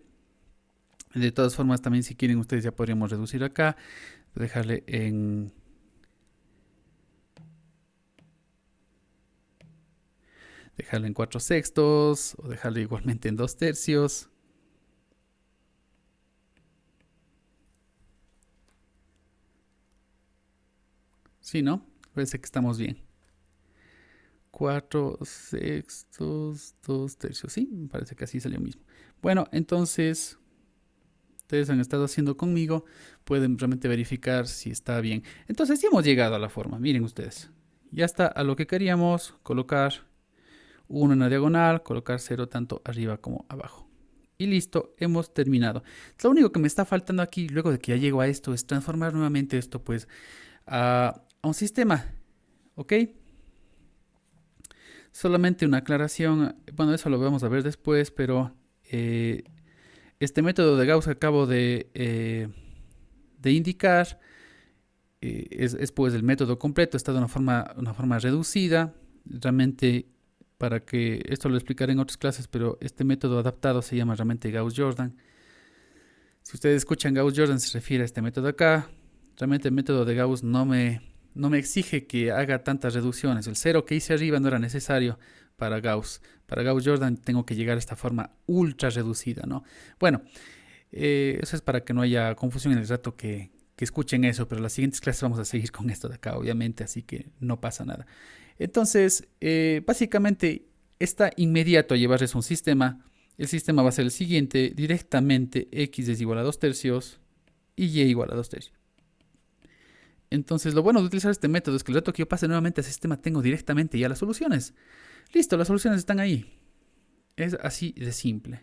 S1: De todas formas, también si quieren ustedes ya podríamos reducir acá. Dejarle en dejarle en 4 sextos o dejarle igualmente en 2 tercios. Sí, ¿no? Parece que estamos bien. 4/6, 2/3. Sí, me parece que así salió mismo. Bueno, entonces, ustedes han estado haciendo conmigo. Pueden realmente verificar si está bien. Entonces, ya hemos llegado a la forma. Miren ustedes. Ya está a lo que queríamos. Colocar 1 en la diagonal. Colocar 0 tanto arriba como abajo. Y listo, hemos terminado. Lo único que me está faltando aquí, luego de que ya llego a esto, es transformar nuevamente esto, pues, a un sistema. ¿Ok? Solamente una aclaración, bueno, eso lo vamos a ver después, pero este método de Gauss que acabo de indicar es pues el método completo, está de una forma reducida, realmente para que, esto lo explicaré en otras clases, pero este método adaptado se llama realmente Gauss-Jordan. Si ustedes escuchan Gauss-Jordan se refiere a este método acá, realmente el método de Gauss no me exige que haga tantas reducciones. El 0 que hice arriba no era necesario para Gauss. Para Gauss-Jordan tengo que llegar a esta forma ultra reducida, ¿no? Bueno, eso es para que no haya confusión en el rato que escuchen eso, pero en las siguientes clases vamos a seguir con esto de acá, obviamente, así que no pasa nada. Entonces, básicamente, está inmediato a llevarles un sistema. El sistema va a ser el siguiente, directamente x es igual a 2/3 y y igual a 2/3. Entonces, lo bueno de utilizar este método es que el rato que yo pase nuevamente al sistema tengo directamente ya las soluciones. Listo, las soluciones están ahí. Es así de simple.